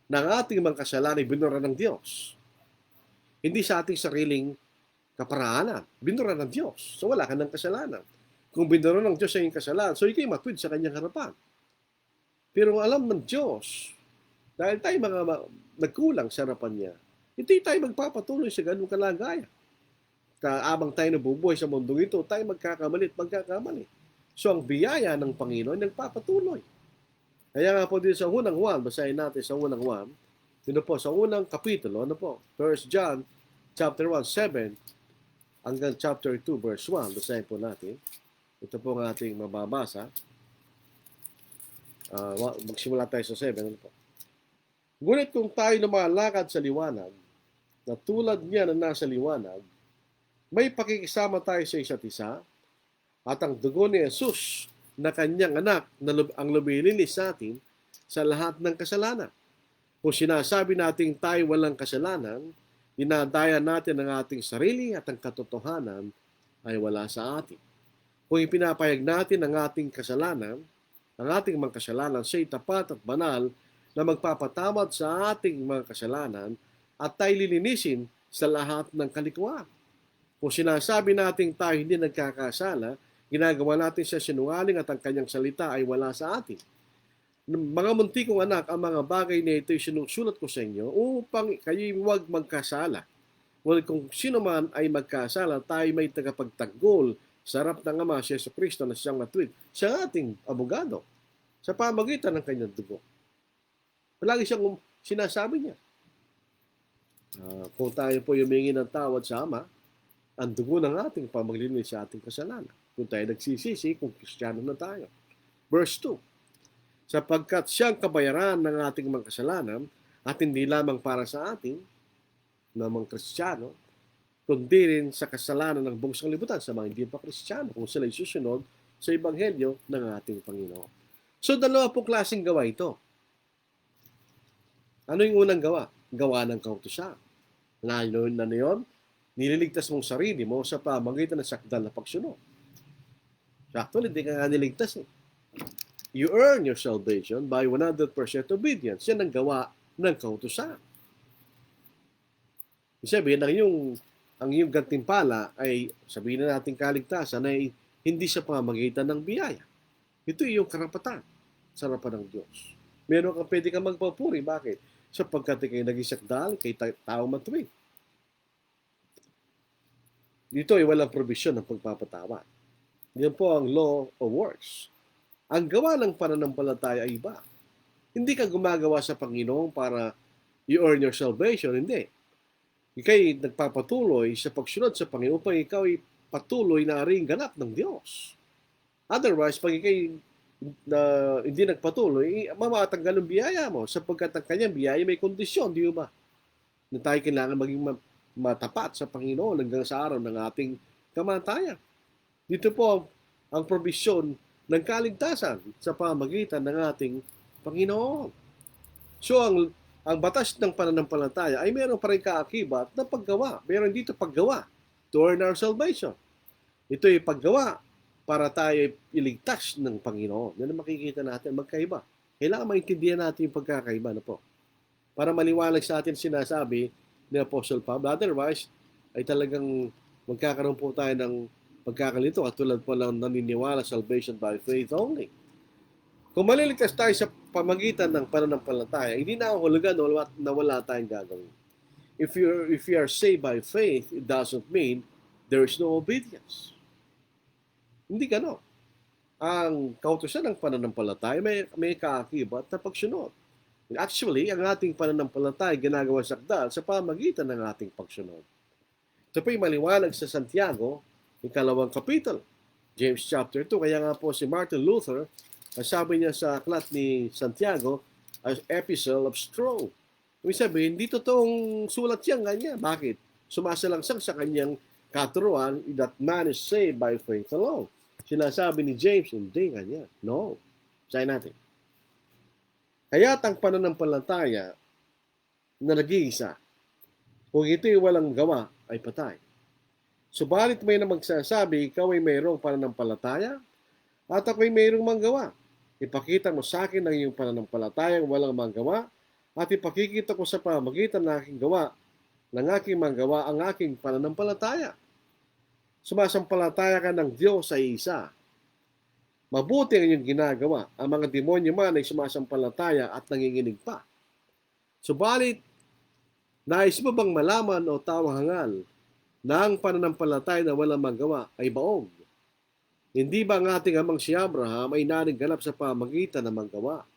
ng ating mga kasalanan ay binura ng Diyos. Hindi sa ating sariling kaparaanan. Binura ng Diyos. So wala ka ng kasalanan. Kung binura ng Diyos ang kasalanan, so ikay matuwid sa kanyang harapan. Pero alam ng Diyos, dahil tayo mga nagkulang sa harapan niya, hindi tayo magpapatuloy sa ganung kalagayan. Abang tayo nabubuhay sa mundong ito, tayo magkakamali. So ang biyaya ng Panginoon ay nagpapatuloy. Kaya nga po dito sa unang Juan, basahin natin sa unang Juan, dito po sa unang kapitulo, 1 John chapter 1, 7 hanggang chapter 2, verse 1, basahin po natin. Ito po ang ating mababasa. Magsimula tayo sa 7, Ngunit kung tayo lumalakad sa liwanag, na tulad niya na nasa liwanag, may pakikisama tayo sa isa't isa, at ang dugo ni Jesus na kanyang anak na ang lumilinis sa atin sa lahat ng kasalanan. Kung sinasabi natin tayo walang kasalanan, dinadaya natin ang ating sarili at ang katotohanan ay wala sa atin. Kung ipinapayag natin ang ating kasalanan, ang ating mga kasalanan, siya'y tapat at banal na magpapatawad sa ating mga kasalanan at tayo lilinisin sa lahat ng kalikuan. Kung sinasabi natin tayo hindi nagkakasala, ginagawa natin siya sinungaling at ang kanyang salita ay wala sa atin. Mga muntikong anak, ang mga bagay na ito ay sinusulat ko sa inyo upang kayo'y huwag magkasala. Well, kung sino man ay magkasala, tayo may tagapagtanggol sa harap ng Ama, si Jesucristo na siyang matuwid, siya ating abogado sa pamagitan ng kanyang dugo. Palagi siyang sinasabi niya. Kung tayo po humingi ng tawad sa Ama, ang dugo ng ating pamaglinis sa ating kasalanan. Kung tayo nagsisisi, kung Kristiyano na tayo. Verse 2, sapagkat siyang kabayaran ng ating mga kasalanan at hindi lamang para sa atin, ng mga Kristiyano, kundi rin sa kasalanan ng buong sanglibutan sa mga hindi pa Kristiyano kung sila susunod sa Ebanghelyo ng ating Panginoon. So, dalawa po klaseng gawa ito. Ano yung unang gawa? Gawa ng kautusan. Na yun, nililigtas mong sarili mo sa pamamagitan ng sakdal na pagsunod. Actually, hindi ka nga niligtas eh. You earn your salvation by 100% obedience. Yan ang gawa ng kautusan. Sabihin, ang iyong gantimpala ay, sabihin na natin kaligtasan, ay hindi sa pamamagitan ng biyaya. Ito iyong karapatan sa harapan ng Diyos. Meron kang pwede kang magpapuri. Bakit? Sapagkat ikay naging sakdal, kay tao matuwid. Dito ay walang provision ng pagpapatawad. Yan po ang law of works. Ang gawa ng pananampalataya ay iba. Hindi ka gumagawa sa Panginoon para you earn your salvation. Hindi. Ika'y nagpapatuloy sa pagsunod sa Panginoon upang ikaw ay patuloy na ring ganap ng Diyos. Otherwise, pag ika'y hindi nagpatuloy, mamatanggal ang biyaya mo sapagkat ang kanyang biyaya may kondisyon, di ba? Na tayo kailangan maging matapat sa Panginoon hanggang sa araw ng ating kamatayan. Dito po ang probisyon ng kaligtasan sa pamagitan ng ating Panginoon. So ang batas ng pananampalataya ay meron pa rin kaakibat na paggawa. Meron dito paggawa to earn our salvation. Ito ay paggawa para tayo iligtas ng Panginoon. Yan ang makikita natin, magkaiba. Kailangan maintindihan natin yung pagkakaiba na po. Para maliwanag sa atin sinasabi ni Apostle Pablo. Otherwise, ay talagang magkakaroon po tayo ng pagkakalito at tulad po lang naniniwala salvation by faith only. Kung maliligtas tayo sa pamagitan ng pananampalataya, hindi na hulugan na wala tayong gagawin. If you are saved by faith, it doesn't mean there is no obedience. Hindi gano'n. Ang kautusan ng pananampalataya may kaakibat na pagsunod. Actually, ang ating pananampalataya ginagawa sakdal sa pamagitan ng ating pagsunod. Ito po'y maliwanag sa Santiago, ikalawang kapitulo, James chapter 2. Kaya nga po si Martin Luther, sabi niya sa aklat ni Santiago, as epistle of straw. Ibig sabihin, hindi totoong sulat yan ganyan. Bakit? Sumasalangsang sa kanyang katuruan that man is saved by faith alone. Sinasabi ni James, hindi ganyan. No. Sayin natin. Kaya't ang pananampalataya na nag-iisa, kung ito'y walang gawa, ay patay. Subalit may na magsasabi, ikaw ay mayroong pananampalataya at ako'y mayroong manggawa. Ipakita mo sa akin ang iyong pananampalatayang walang manggawa at ipakikita ko sa pamagitan ng aking gawa, ng aking manggawa, ang aking pananampalataya. Sumasampalataya ka ng Diyos ay isa. Mabuti ang iyong ginagawa. Ang mga demonyo man ay sumasampalataya at nanginginig pa. Subalit, nais mo bang malaman o tawang hangal na ang pananampalataya na walang magawa ay baog? Hindi ba ang ating amang si Abraham ay naring ganap sa pamagitan ng manggawa?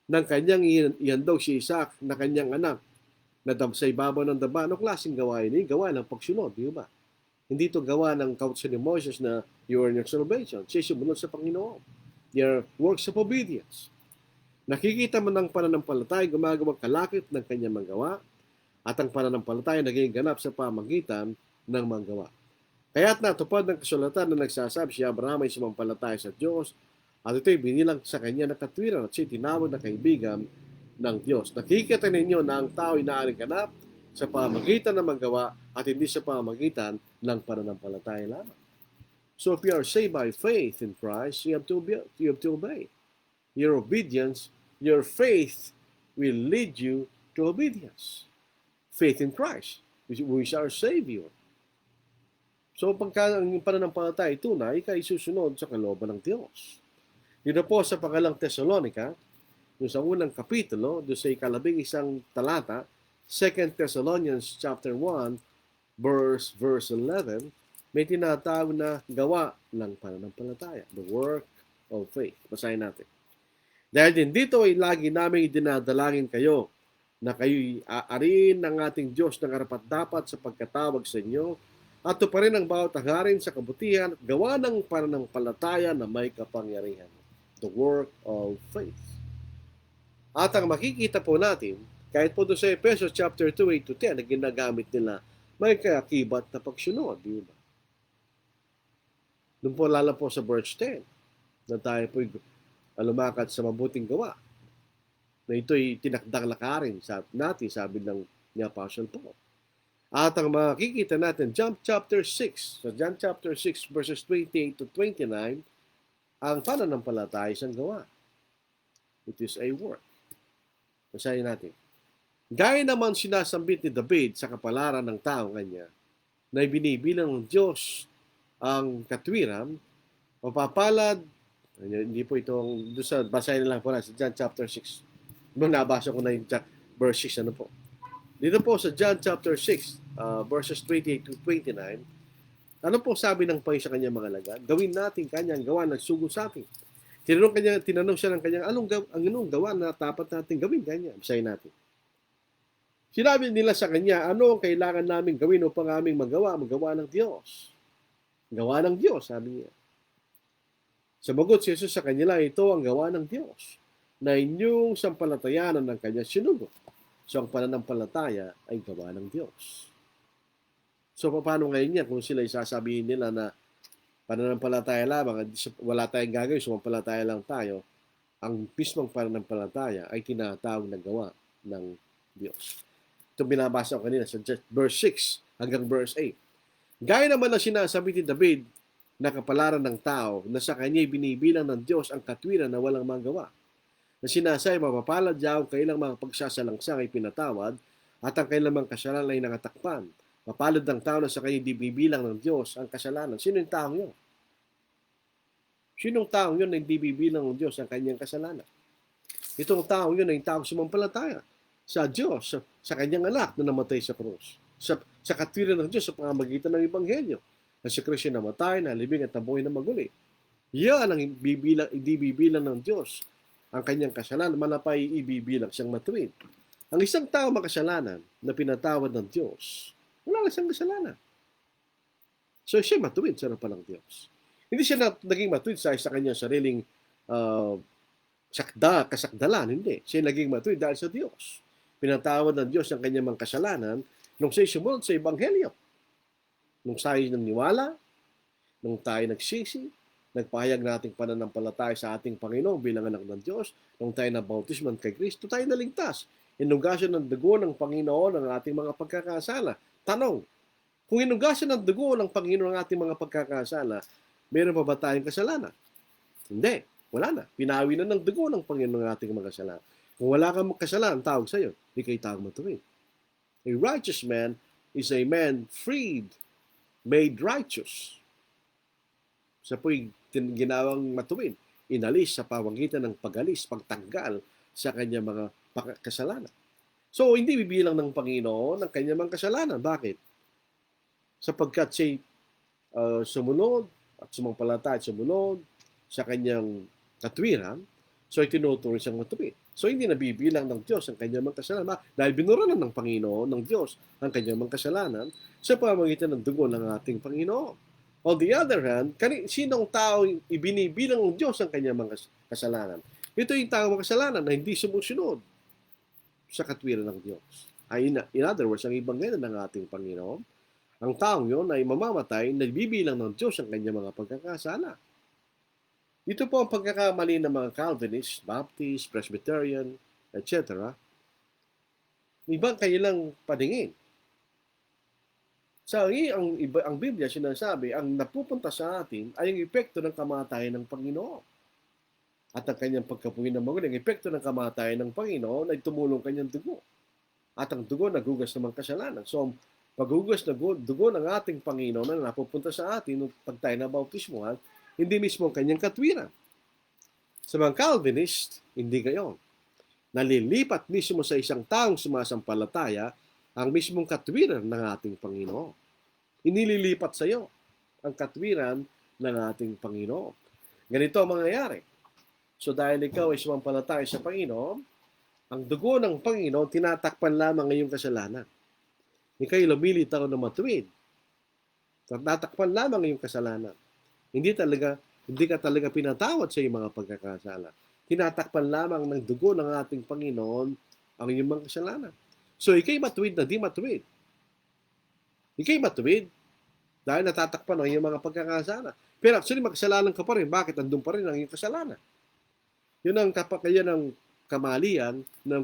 Nang kanyang ihandog si Isaac na kanyang anak na sa ibabaw ng daba, anong klaseng gawain ini? Gawa ng pagsunod, di ba? Hindi ito gawa ng kautusan ni Moses na you earn your salvation. Siya sumunod sa Panginoon. Your works of obedience. Nakikita mo ng pananampalataya gumagawang kalakip ng kanyang manggawa at ang pananampalataya naging ganap sa pamagitan ng manggawa. Kaya't natupad ng kasulatan na nagsasabi si Abraham ay sumampalataya sa Diyos at ito'y binilang sa kanya na katwiran at siya tinawag na kaibigan ng Diyos. Nakikita ninyo na ang tao ay naaring ganap sa pamagitan ng manggawa at hindi sa pamagitan ng pananampalataya lamang. So if you are saved by faith in Christ, you have to obey. Your obedience, your faith will lead you to obedience. Faith in Christ, who is our Savior. So pagka ang pananampalataya ay tunay, ikaw isusunod sa kalooban ng Diyos. Dito po sa pangalang Thessalonica, yung sa unang kapitulo, doon sa ikalabing isang talata, 2 Thessalonians chapter 1, verse 11, may tinatawag na gawa ng pananampalataya, the work of faith. Basahin natin. Dahil din dito ay lagi namin idinadalangin kayo na kayo'y aariin ng ating Diyos ng karapat-dapat sa pagkatawag sa inyo at tuparin ang bawat hangarin sa kabutihan at gawa ng pananampalataya na may kapangyarihan, the work of faith. At ang makikita po natin Kahit po doon sa Efesos chapter 2, 8 to 10, na ginagamit nila, may kakibat na pagsunod, di ba? Doon po lalo po sa verse 10, na tayo po lumakad sa mabuting gawa, na ito'y tinakdang lakarin sa natin, sabi ng ni Apostle Paul. At ang makikita natin, John chapter 6, so John chapter 6 verses 28 to 29, ang pananampalataya isang gawa. It is a work. Basahin natin. Gaya naman sinasambit ni David sa kapalaran ng tao kanya, na ibinibilang ng Diyos ang katwiran, mapapalad, hindi po itong, doon sa, basahin na lang po na sa John chapter 6. Nung nabasa ko na yung verse 6, ano po. Dito po sa John chapter 6, verses 28 to 29, ano po sabi ng Panginoon sa kanyang mga alagad? Gawin natin kanyang gawa ng sugo sa atin. Tinanong siya ng kanyang, anong gawa na dapat natin gawin kanya? Basahin natin. Sinabi nila sa kanya, ano ang kailangan namin gawin upang aming magawa ng Diyos? Gawa ng Diyos, sabi niya. Sumagot si Jesus sa kanila, ito ang gawa ng Diyos, na inyong sampalatayanan ng kanya sinugo. So, ang pananampalataya ay gawa ng Diyos. So, paano ngayon yan kung sila isasabihin nila na pananampalataya lamang, wala tayong gagawin, sumampalataya lang tayo, ang mismong pananampalataya ay tinatawag na gawa ng Diyos. Ito binabasa ko kanina sa verse 6 hanggang verse 8. Gaya naman na sinasabi ni David na kapalaran ng tao na sa kanya binibilang ng Diyos ang katwiran na walang magawa. Na sinasay mapapalad siya ang kailang mga pagsasalangsang ay pinatawad at ang kailang mga kasalanan ay nangatakpan. Mapalad ng tao na sa kanya binibilang ng Diyos ang kasalanan. Sino yung taong yun? Sinong taong yun na hindi bibilang ng Diyos ang kanyang kasalanan? Itong taong yun ay taong sumampalataya sa Diyos, sa kanyang anak na namatay sa krus. Sa katwiran ng Diyos sa pamamagitan ng Ebanghelyo. Na si Kristo namatay, nalibing at nabuhay na maguli. Yan ang hindi bibilang ng Diyos ang kanyang kasalanan, malapay ibibilang siyang matuwid. Ang isang tao makasalanan na pinatawad ng Diyos, wala lang siyang kasalanan. So siya matuwid sa harapan ng Diyos. Hindi siya naging matuwid sa kanyang sariling kasakdalan, hindi. Siya naging matuwid dahil sa Diyos. Pinatawad ng Diyos ang kanyang mga kasalanan nung siya sumunod sa Ebanghelyo. Nung tayo nagniwala, nung tayo nagsisi, nagpahayag nating pananampalataya sa ating Panginoon bilang anak ng Diyos, nung tayo nabautisman kay Kristo, tayo naligtas. Inugasan ng dugo ng Panginoon ang ating mga pagkakasala. Tanong, kung inugasan ng dugo ng Panginoon ang ating mga pagkakasala, meron pa ba tayong kasalanan? Hindi. Wala na. Pinawi na ng dugo ng Panginoon ang ating mga kasalanan. Kung wala kang kasalanan, tawag sa'yo, hindi kayo tawag matuwid. A righteous man is a man freed, made righteous. Sa po'y ginawang matuwid, inalis sa pamagitan ng pag-alis, pagtanggal sa kanyang mga kasalanan. So, hindi bibilang ng Panginoon ang kanyang mga kasalanan. Bakit? Sapagkat siya sumunod at sumampalataya at sumunod sa kanyang katwiran, so itinuturing siyang matuwid. So, hindi nabibilang ng Diyos ang kanyang mga kasalanan dahil binuranan ng Panginoon, ng Diyos, ang kanyang mga kasalanan sa pamamagitan ng dugo ng ating Panginoon. On the other hand, sinong tao ibinibilang ng Diyos ang kanyang mga kasalanan? Ito yung tao mga kasalanan na hindi sumusunod sa katwiran ng Diyos. In other words, ang Ebanghelyo ng ating Panginoon, ang taong yon ay mamamatay na bibilang ng Diyos ang kanyang mga pagkakasala. Ito po ang pagkakamali ng mga Calvinist, Baptist, Presbyterian, etc. Ibang kanilang paningin. Ang Biblia sinasabi, ang napupunta sa atin ay ang epekto ng kamatayan ng Panginoon. At ang kanyang pagkapuhin ng magulang, ang epekto ng kamatayan ng Panginoon ay tumulong kanyang dugo. At ang dugo nagugas ng mga kasalanan. So, paghugas na dugo ng ating Panginoon na napupunta sa atin pag tayo na bautismuhan, hindi mismo ang kanyang katwiran. Sa mga Calvinist, hindi gayon. Nalilipat mismo sa isang taong sumasampalataya ang mismong katwiran ng ating Panginoon. Inililipat sa iyo ang katwiran ng ating Panginoon. Ganito ang mangyayari. So dahil ikaw ay sumampalataya sa Panginoon, ang dugo ng Panginoon tinatakpan lamang ngayong kasalanan. Ika'y lumilitaw na matuwid. Tatakpan lamang ngayong kasalanan. Hindi ka talaga pinatawad sa iyong mga pagkakasala. Tinatakpan lamang ng dugo ng ating Panginoon ang iyong mga kasalanan. So, ikay matuwid na di matuwid. Ikay matuwid dahil natatakpan ang iyong mga pagkakasala. Pero actually, makasalanan ka pa rin. Bakit? Andun pa rin ang iyong kasalanan. Yun ang kapakayan ng kamalian ng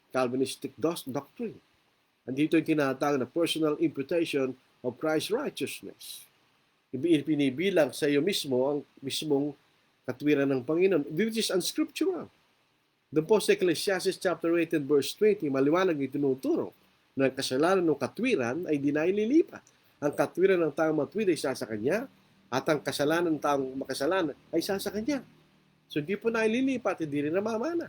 Calvinistic doctrine. Andito yung tinatawag na personal imputation of Christ's righteousness. Pinibilang sa iyo mismo ang mismong katwiran ng Panginoon, which is unscriptural. Doon po sa Ecclesiastes chapter 8 and verse 20, maliwanag itinuturo na ang kasalanan ng katwiran ay di naililipat. Ang katwiran ng taong matuwid ay isa sa kanya, at ang kasalanan ng taong makasalanan ay isa sa kanya. So hindi po naililipat, hindi rin namamana.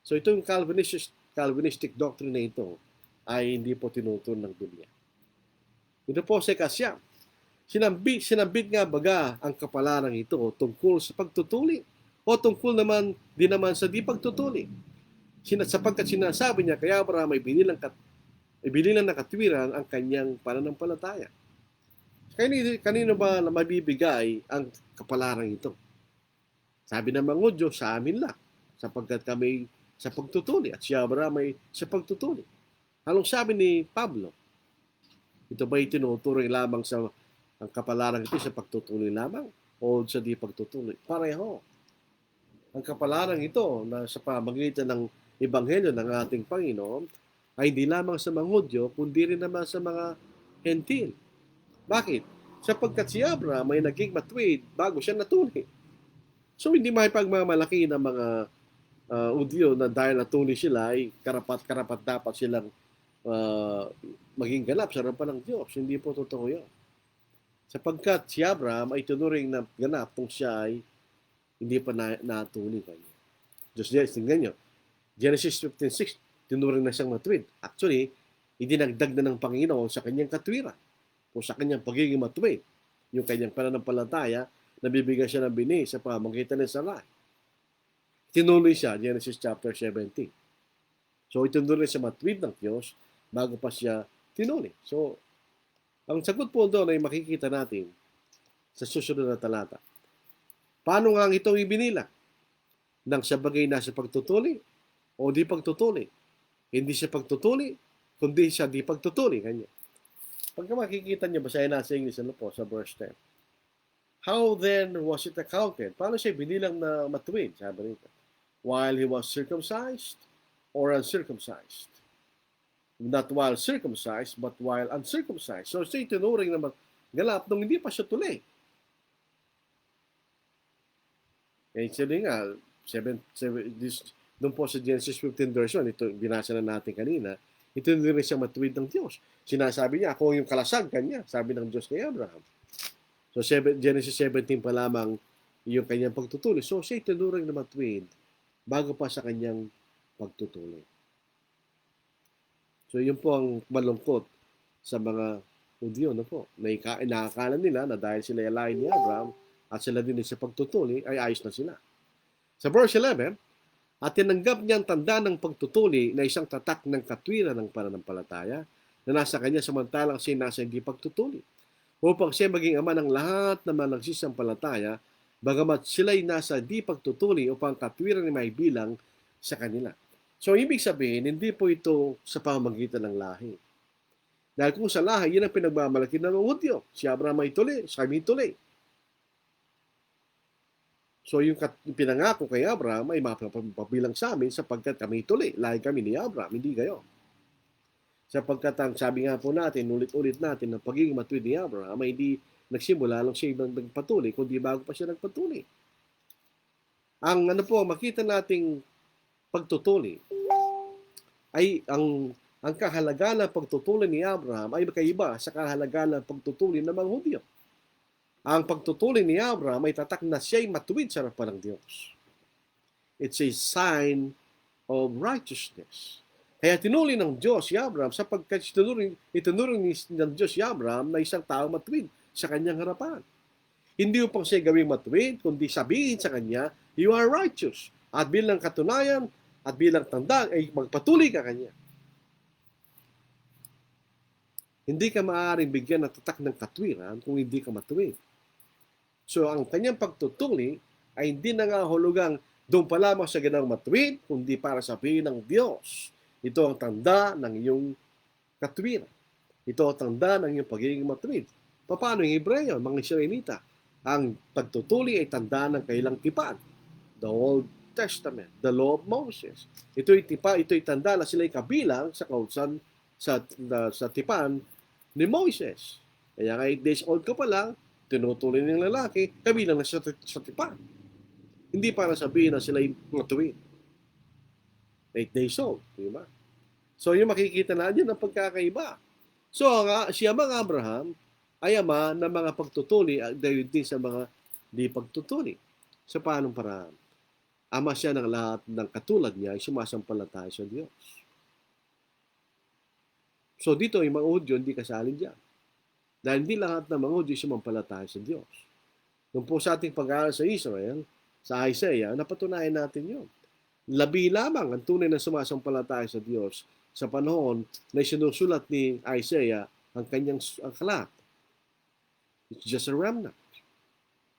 So itong Calvinistic doctrine na ito ay hindi po tinuturo ng Biblia. Ito po sa Kasyam. Sinambit nga baga ang kapalaran ito tungkol sa pagtutuli o tungkol naman din naman sa di pagtutuli. Sapagkat sinasabi niya kay Abraham ay binilang na katwiran ang kanyang pananampalataya. Kanino ba na mabibigay ang kapalaran ito? Sabi ng mga Hudyo, sa amin lang, sapagkat kami sa pagtutuli at si Abraham ay sa pagtutuli. Anong sabi ni Pablo? Ito ba itinuturing lamang sa ang kapalaran ito sa pagtutuli lamang o sa di pagtutuli? Pareho. Ang kapalaran ito na sa pamamagitan ng Ebanghelyo ng ating Panginoon ay hindi lamang sa mga Hudyo, kundi rin naman sa mga Hentil. Bakit? Sapagkat si Abraham ay naging matuwid bago siya natuli. So hindi maipagmamalaki ng mga Hudyo na dahil natuli sila ay karapat dapat silang maging ganap sa harapan ng Diyos. Hindi po totoo yun. Sapagkat si Abraham ay tunuring na ganap kung siya ay hindi pa natuli kanya. Diyos, tingnan nyo. Genesis 15:6, tinuring na siyang matuwid. Actually, idinagdag na ng Panginoon sa kanyang katwiran o sa kanyang pagiging matuwid. Yung kanyang pananampalataya, nabibigyan siya ng bini sa pamamagitan ng Sarai. Tinuloy siya, Genesis chapter 17. So, itinuloy siya matuwid ng Diyos bago pa siya tinuli. So, ang sagot po doon ay makikita natin sa susunod na talata. Paano nga itong ibinila? Nang sa bagay na sa pagtutuli o di pagtutuli? Hindi siya pagtutuli, kundi siya di pagtutuli. Kanya. Pagka makikita niyo, basahin nasa English po, sa verse 10. How then was it accounted? Paano siya binilang na matuwid? Sabi rito. While he was circumcised or uncircumcised? Not while circumcised, but while uncircumcised. So siya itinuring na galap nung hindi pa siya tuli. Actually nga, doon po sa Genesis 15 verse 1, ito binasa na natin kanina, ito rin siya matuwid ng Diyos. Sinasabi niya, ako yung kalasag kanya, sabi ng Diyos kay Abraham. So Genesis 17 pa lamang yung kanyang pagtutuli. So siya itinuring na matuwid bago pa sa kanyang pagtutuli. So yun po ang malungkot sa mga Hudyo, no po. Nakakala nila na dahil sila alain ni Abraham at sila din sa pagtutuli, ay ayos na sila. Sa verse 11, at tinanggap niya ang tanda ng pagtutuli na isang tatak ng katwiran ng pananampalataya na nasa kanya samantalang siya nasa hindi pagtutuli. Upang siya maging ama ng lahat na managsisampalataya, bagamat sila'y nasa di pagtutuli upang katwiran ay may bilang sa kanila. So, ibig sabihin, hindi po ito sa pamamagitan ng lahi. Dahil kung sa lahi, yun ang pinagmamalaki ng mga Hudyo. Si Abraham ay tuli, si kami tuli. So, yung pinangako kay Abraham ay mapabilang sa amin sapagkat kami tuli. Lahi kami ni Abraham, hindi kayo. Sapagkat ang sabi nga po natin, ulit-ulit natin, na pagiging matuwid ni Abraham ay hindi nagsimula lang siya ibang nagpatuli, kundi bago pa siya nagpatuli. Ang makita nating pagtutuli ay ang kahalagaan ng pagtutuli ni Abraham ay magkaiba sa kahalagaan ng pagtutuli ng mga Hudyo. Ang pagtutuli ni Abraham ay tatak na siya'y matuwid sa harapan ng Diyos. It's a sign of righteousness. Kaya tinuli ng Diyos si Abraham sapagkat itinuring ng Diyos si Abraham na isang tao matuwid sa kanyang harapan. Hindi upang siya gawing matuwid, kundi sabihin sa kanya, you are righteous. At bilang katunayan, at bilang tanda, ay magpatuloy ka kanya. Hindi ka maaaring bigyan ng tatak ng katwiran kung hindi ka matuwid. So, ang kanyang pagtutuli ay hindi nangahulugang Doon pa lamang sa ginawang matuwid, kundi para sabihin ng Diyos, ito ang tanda ng iyong katuwiran. Ito ang tanda ng iyong pagiging matuwid. Paano yung Hebreyo, mga Israelita? Ang pagtutuli ay tanda ng kailang tipan. The Old Testament, the Law of Moses. Ito'y tanda na sila'y kabilang sa kautusan sa tipan ni Moses. Kaya 8 days old ka pa lang, tinutuloy ng lalaki, kabilang na sa tipan. Hindi para sabihin na sila'y matuwid. 8 days old, di ba? So yung makikita natin ang pagkakaiba. So si Amang Abraham ay ama ng mga pagtutuli dahil din sa mga di pagtutuli. Sa paanong paraan? Ama siya ng lahat ng katulad niya ay sumasampalataya sa Diyos. So dito yung mga Hudyo hindi kasali diyan. Dahil hindi lahat ng mga Hudyo sumampalataya sa Diyos. Nung po sa ating pag-aaral sa Israel, sa Isaiah, napatunayan natin yun. 11 lamang ang tunay na sumasampalataya sa Diyos sa panahon na sinusulat ni Isaiah ang kanyang aklat. It's just a remnant.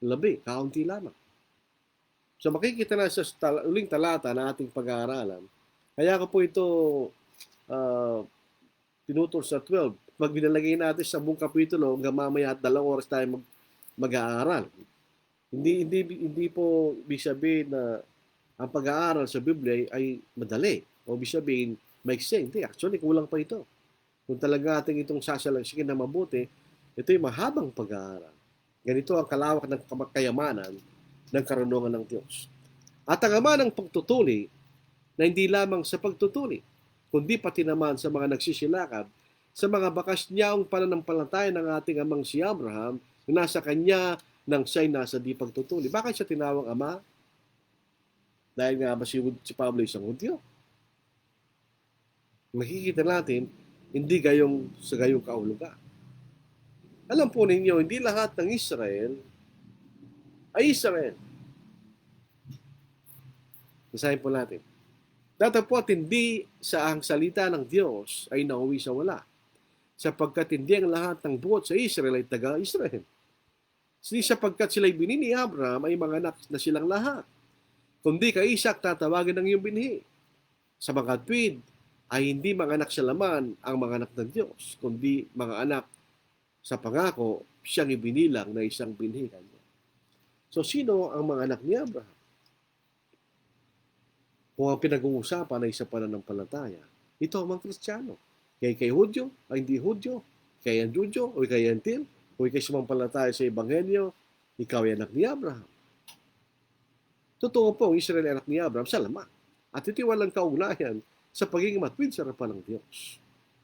11, kaunti lamang. So makikita na sa uling talata na ating pag-aaralan. Kaya ko po ito tinutol sa 12. Pag binalagay natin sa buong kapitulo, hanggang mamaya at 2 oras tayo mag-aaral. Hindi po ibig sabihin na ang pag-aaral sa Biblia ay madali. O ibig sabihin, maiksi. Hindi, actually, kulang pa ito. Kung talaga ating itong sasalagsigin na mabuti, ito ay mahabang pag-aaral. Ganito ang kalawak ng kayamanan ng karunungan ng Diyos. At ang ama ng pagtutuli, na hindi lamang sa pagtutuli, kundi pati naman sa mga nagsisilakad, sa mga bakas niyang pananampalataya ng ating amang si Abraham, na nasa kanya nang siya'y nasa di pagtutuli. Bakit siya tinawag ama? Dahil nga ba si Pablo isang Hudyo? Makikita natin, hindi sa gayong kaulugan. Alam po ninyo, hindi lahat ng Israel ay Israel. Basahin po natin. Datapwat hindi sa ang salita ng Diyos ay nauwi sa wala, sapagkat hindi ang lahat ng buot sa Israel ay taga-Israel. Sapagkat sila'y binhi ni Abraham ay mga anak na silang lahat. Kundi kay Isaac tatawagin ng iyong binhi. Sa mga tuwid ay hindi mga anak sa laman ang mga anak ng Diyos, kundi mga anak sa pangako siyang ibinilang na isang binhi kanya. So sino ang mga anak ni Abraham? Kung ang pinag-uusapan ay sa pananampalataya, ito ang mga Kristiyano. Kay Hudyo, ay hindi Hudyo, kay ang Judyo, o kay Gentil, o kay sumampalataya sa Ebanghelyo, ikaw ay anak ni Abraham. Totoo po, ang Israel ay anak ni Abraham sa laman. At ito walang kaugnayan sa pagiging matuwid sa harapan ng Diyos.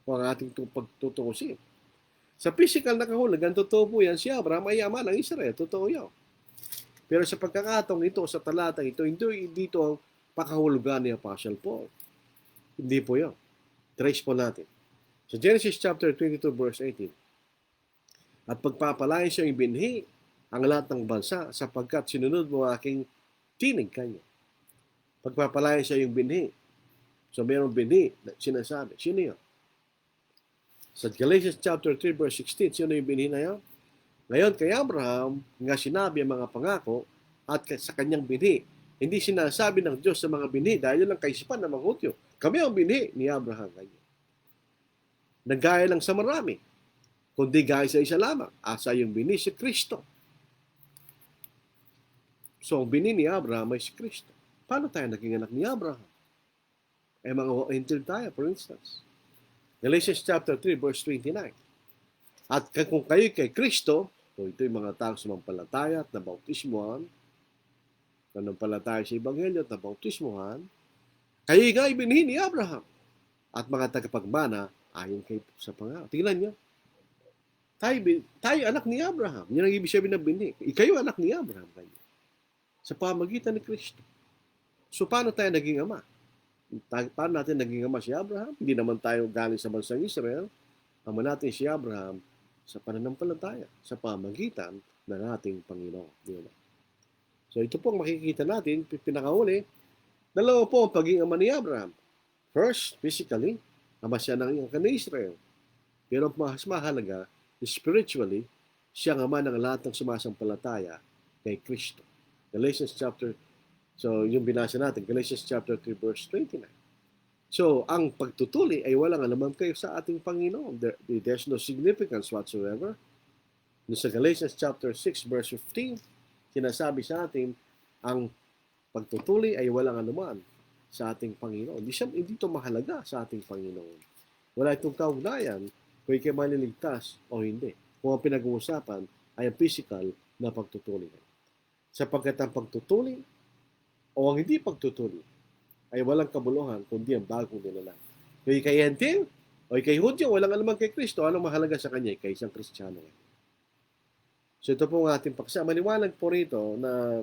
O ang ating pagtutuusin. Sa physical na kahulugan, totoo po yan, si Abraham ay ama ng Israel. Totoo yan. Pero sa pagkakataong ito, sa talatang ito, hindi dito ang pakahulugan ni Apostle Paul. Hindi po yan. Trace po natin. Sa Genesis chapter 22 verse 18. At pagpapalain siya yung binhi ang lahat ng bansa sapagkat sinunod mo aking tinig kanya. Pagpapalain siya yung binhi. So mayroong binhi na sinasabi. Sino yun? Sa Galatians chapter 3 verse 16, sino yung binhi na yun? Ngayon kay Abraham, nga sinabi ang mga pangako at sa kanyang binhi, hindi sinasabi ng Diyos sa mga binhi dahil yun ang kaisipan ng mga Hudyo. Kami ang binhi ni Abraham kanya. Naggaya lang sa marami, kundi gaya sa isa lamang, asa yung binhi si Kristo. So ang binhi ni Abraham ay si Kristo. Paano tayo naging anak ni Abraham? Mga Gentil tayo, for instance. Galatians chapter 3 verse 29. At kung kayo kay Kristo, so ito yung mga taong sumampalataya at nabautismuhan, nanampalataya sa Ebanghelyo at nabautismuhan, kayo nga ibinhi ni Abraham at mga tagapagmana ayon kay sa pangako. Tingnan niyo. Tayo anak ni Abraham. Yan ang ibig sabihin ng binhi. Ikayo anak ni Abraham kayo. Sa pamagitan ni Kristo. So paano tayo naging ama? Paano natin naging ama si Abraham? Hindi naman tayo galing sa bansang Israel. Ama natin si Abraham sa pananampalataya, sa pamagitan ng ating Panginoon. So ito po makikita natin, pinakauli, dalawa po ang pagiging ama ni Abraham. First, physically, ama siya ng Israel. Pero mas mahalaga, spiritually, siya ang ama ng lahat ng sumasampalataya kay Kristo. Galatians chapter So, yung binasa natin, Galatians chapter 3, verse 29. So, ang pagtutuli ay walang anuman kayo sa ating Panginoon. There's no significance whatsoever. Sa Galatians chapter 6, verse 15, sinasabi sa atin, ang pagtutuli ay walang anuman sa ating Panginoon. Hindi ito mahalaga sa ating Panginoon. Wala itong kaugnayan kung ikay maliligtas o hindi. Kung ang pinag-uusapan ay ang physical na pagtutuli. Sapagkat ang pagtutuli o ang hindi pagtutuli ay walang kabuluhan kundi ang bagong nilalang. Kung ikay Hentil o ikay Hudyo, walang anuman kay Kristo, anong mahalaga sa kanya? Ikay isang Kristiyano. So ito po ang ating paksa. Maliwanag po rito na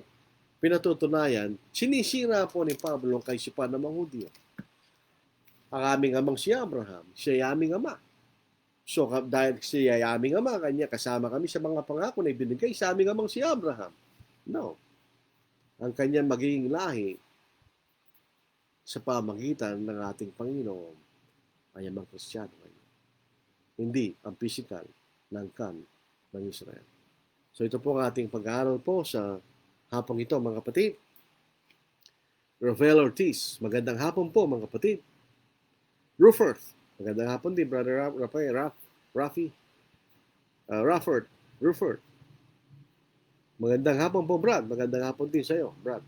pinatutunayan, sinisira po ni Pablo ang kaisipan ng mga Hudyo. Ang aming amang si Abraham, siya ay aming ama. So dahil siya ay aming ama, kanya kasama kami sa mga pangako na ibinigay sa aming amang si Abraham. No. Ang kanyang magiging lahi sa pamagitan ng ating Panginoon ay amang Kristiyano. Hindi ang physical ng kan ng Israel. So ito po ang ating pag-aaral po sa hapong ito, mga kapatid. Rafael Ortiz, magandang hapon po, mga kapatid. Rufford, magandang hapon din, Brother Rafael, Rafi. Rufford. Magandang hapon po, Brad. Magandang hapon din sa iyo, Brad.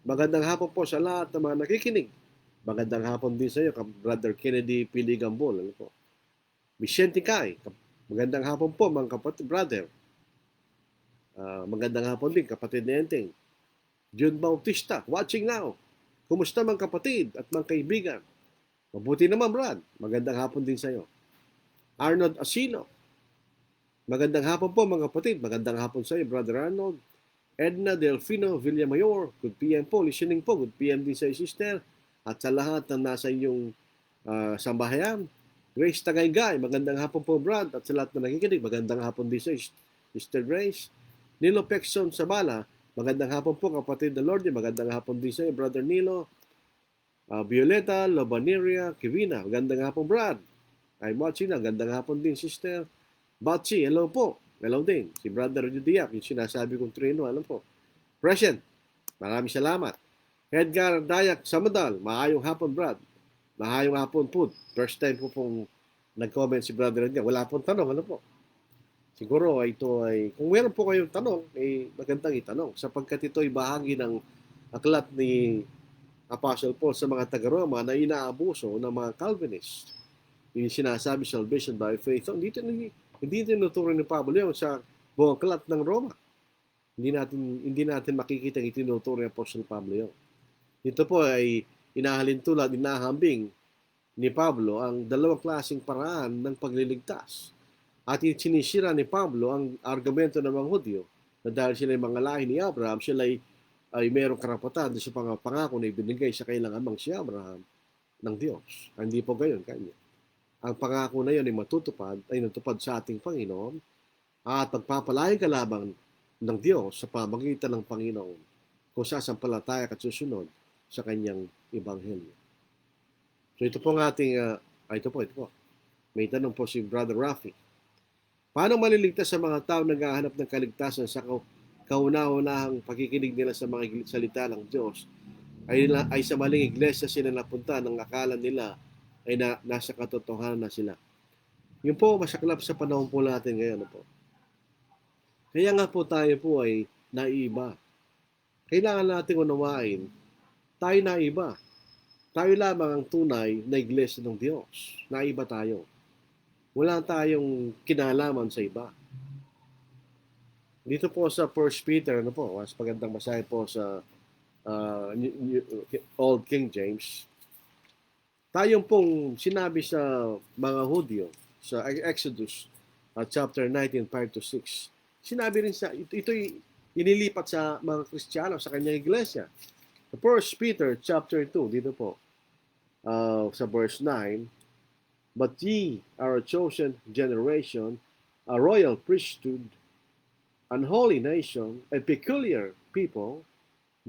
Magandang hapon po sa lahat ng mga nakikinig. Magandang hapon din sa iyo, Brother Kennedy Piligambol. Ano po? Vicente Kai, magandang hapon po, mga kapatid, brother. Magandang hapon din, kapatid ni Enteng. June Bautista, watching now. Kumusta mga kapatid at mga kaibigan? Mabuti naman, Brad. Magandang hapon din sa iyo. Arnold Asino, magandang hapon po mga kapatid. Magandang hapon sa iyo, Brother Arnold. Edna Delfino Villamayor, good PM po. Listening po, good PM din sa iyo, sister. At sa lahat na nasa inyong sambahayan. Grace Tagaygay, magandang hapon po, Brad. At sa lahat na nakikinig, magandang hapon din sa iyo, Sister Grace. Nilo Pexon Sabala, magandang hapon po, kapatid na Lord. Magandang hapon din sa iyo, Brother Nilo. Violeta Lobaneria Kivina, magandang hapon, Brad. I'm watching na, magandang hapon din, Sister Bachi, hello po. Hello din. Si Brother Judiak, yung sinasabi kong trino, alam po. Present, maraming salamat. Edgar Dayak Samadal, maayong hapon, Brad. Maayong hapon po. First time po pong nag-comment si Brother Edgar. Wala pong tanong, ano po. Siguro ito ay, kung meron po kayong tanong, magandang itanong. Sapagkat ito ay bahagi ng aklat ni Apostle Paul sa mga taga-Roma na inaabuso ng mga Calvinist. Yung sinasabi salvation by faith. So, hindi tinuturing ni Pablo yun sa buong aklat ng Roma. Hindi natin makikita ang itinuturing ni Apostle Pablo yun. Ito po ay inahalintulad, inahambing ni Pablo ang dalawang klaseng paraan ng pagliligtas. At sinisira ni Pablo ang argumento ng mga Hudyo na dahil sila ay mga lahi ni Abraham, sila ay mayroong karapatan sa pangako na ibinigay sa kailang amang si Abraham ng Diyos. Hindi po gayon kanya. Ang pangako na yun ay natupad sa ating Panginoon at pagpapalayang kalabang ng Diyos sa pamagitan ng Panginoon kung sasampalataya at susunod sa kanyang ebanghelyo. So ito po ang ating, ito po. May tanong po si Brother Rafi. Paano maliligtas sa mga tao naghahanap ng kaligtasan sa kauna-unahang pakikinig nila sa mga salita ng Diyos ay sa maling iglesia sila napunta ng akala nila ay nasa katotohanan na sila. Yun po masaklap sa panahon po natin ngayon po. Kaya nga po tayo po ay naiba. Kailangan natin unawain, tayo naiba. Tayo lamang ang tunay na iglesia ng Diyos. Naiba tayo. Wala tayong kinalaman sa iba. Dito po sa 1 Peter, mas magandang basahin po sa Old King James. Tayong pong sinabi sa mga Hudyo sa Exodus chapter 19, 5-6. Sinabi rin ito'y inilipat sa mga Kristiyano sa kanyang iglesia. 1 Peter chapter 2, dito po, sa verse 9, but ye are a chosen generation, a royal priesthood, an holy nation, a peculiar people,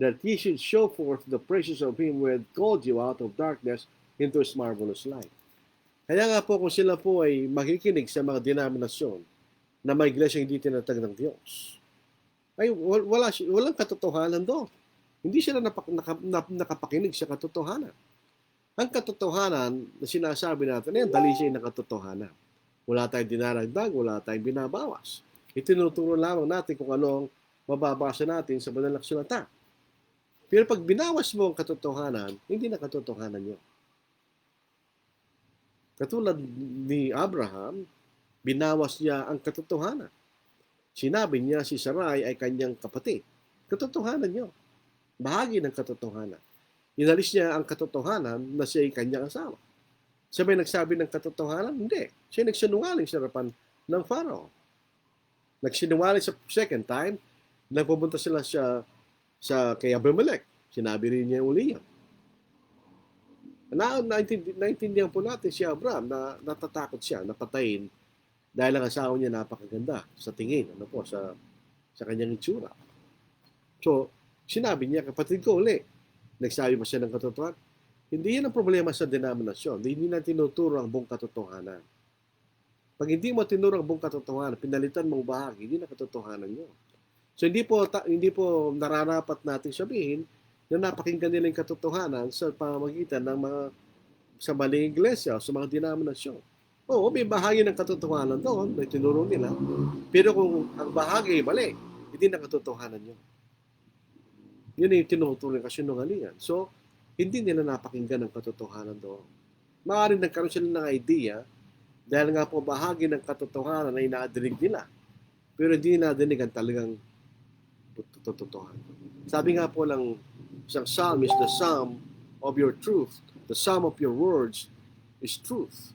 that ye should show forth the praises of him who had called you out of darkness into his marvelous light. Kaya nga po kung sila po ay makikinig sa mga denominasyon na may iglesia hindi tinatag ng Diyos, ay walang katotohanan doon. Hindi sila nakapakinig sa katotohanan. Ang katotohanan na sinasabi natin, yan, dalisay na katotohanan. Wala tayong dinaragdag, wala tayong binabawas. Itinuturo lamang natin kung ano ang mababasa natin sa banal na kasulatan. Pero pag binawas mo ang katotohanan, hindi na katotohanan yun. Katulad ni Abraham, binawas niya ang katotohanan. Sinabi niya si Sarai ay kanyang kapatid. Katotohanan yun. Bahagi ng katotohanan. Inalis niya ang katotohanan na siya ay kanyang asawa. Sabay nagsabi ng katotohanan? Hindi. Siya nagsinungaling sa harapan ng Pharaoh. Nagsinungaling sa second time, nagpupunta sila sa kay Abimelech. Sinabi rin niya uli yan. Naintindihan po natin si Abraham na natatakot siya, napatayin dahil ang asawa niya napakaganda sa tingin, sa kanyang itsura. So, sinabi niya, kapatid ko uli, nagsabi ba siya ng katotohanan? Hindi yan ang problema sa denominasyon. Hindi na tinuturo ang buong katotohanan. Pag hindi mo tinuro ang buong katotohanan, pinalitan mong bahagi, hindi na katotohanan yun. So, hindi po nararapat natin sabihin na napakinggan nila yung katotohanan sa pamamagitan ng sa maling iglesia o sa mga denominasyon. Oo, may bahagi ng katotohanan doon, may tinuro nila. Pero kung ang bahagi ay mali, hindi na katotohanan yun. Yun yung tinuturo ng kasinungalingan. So, hindi nila napakinggan ang katotohanan doon. Maaaring nagkaroon sila ng idea dahil nga po bahagi ng katotohanan ay naadinig nila. Pero hindi nadinig ang talagang katotohanan. Sabi nga po ng isang psalm is the sum of your truth. The sum of your words is truth.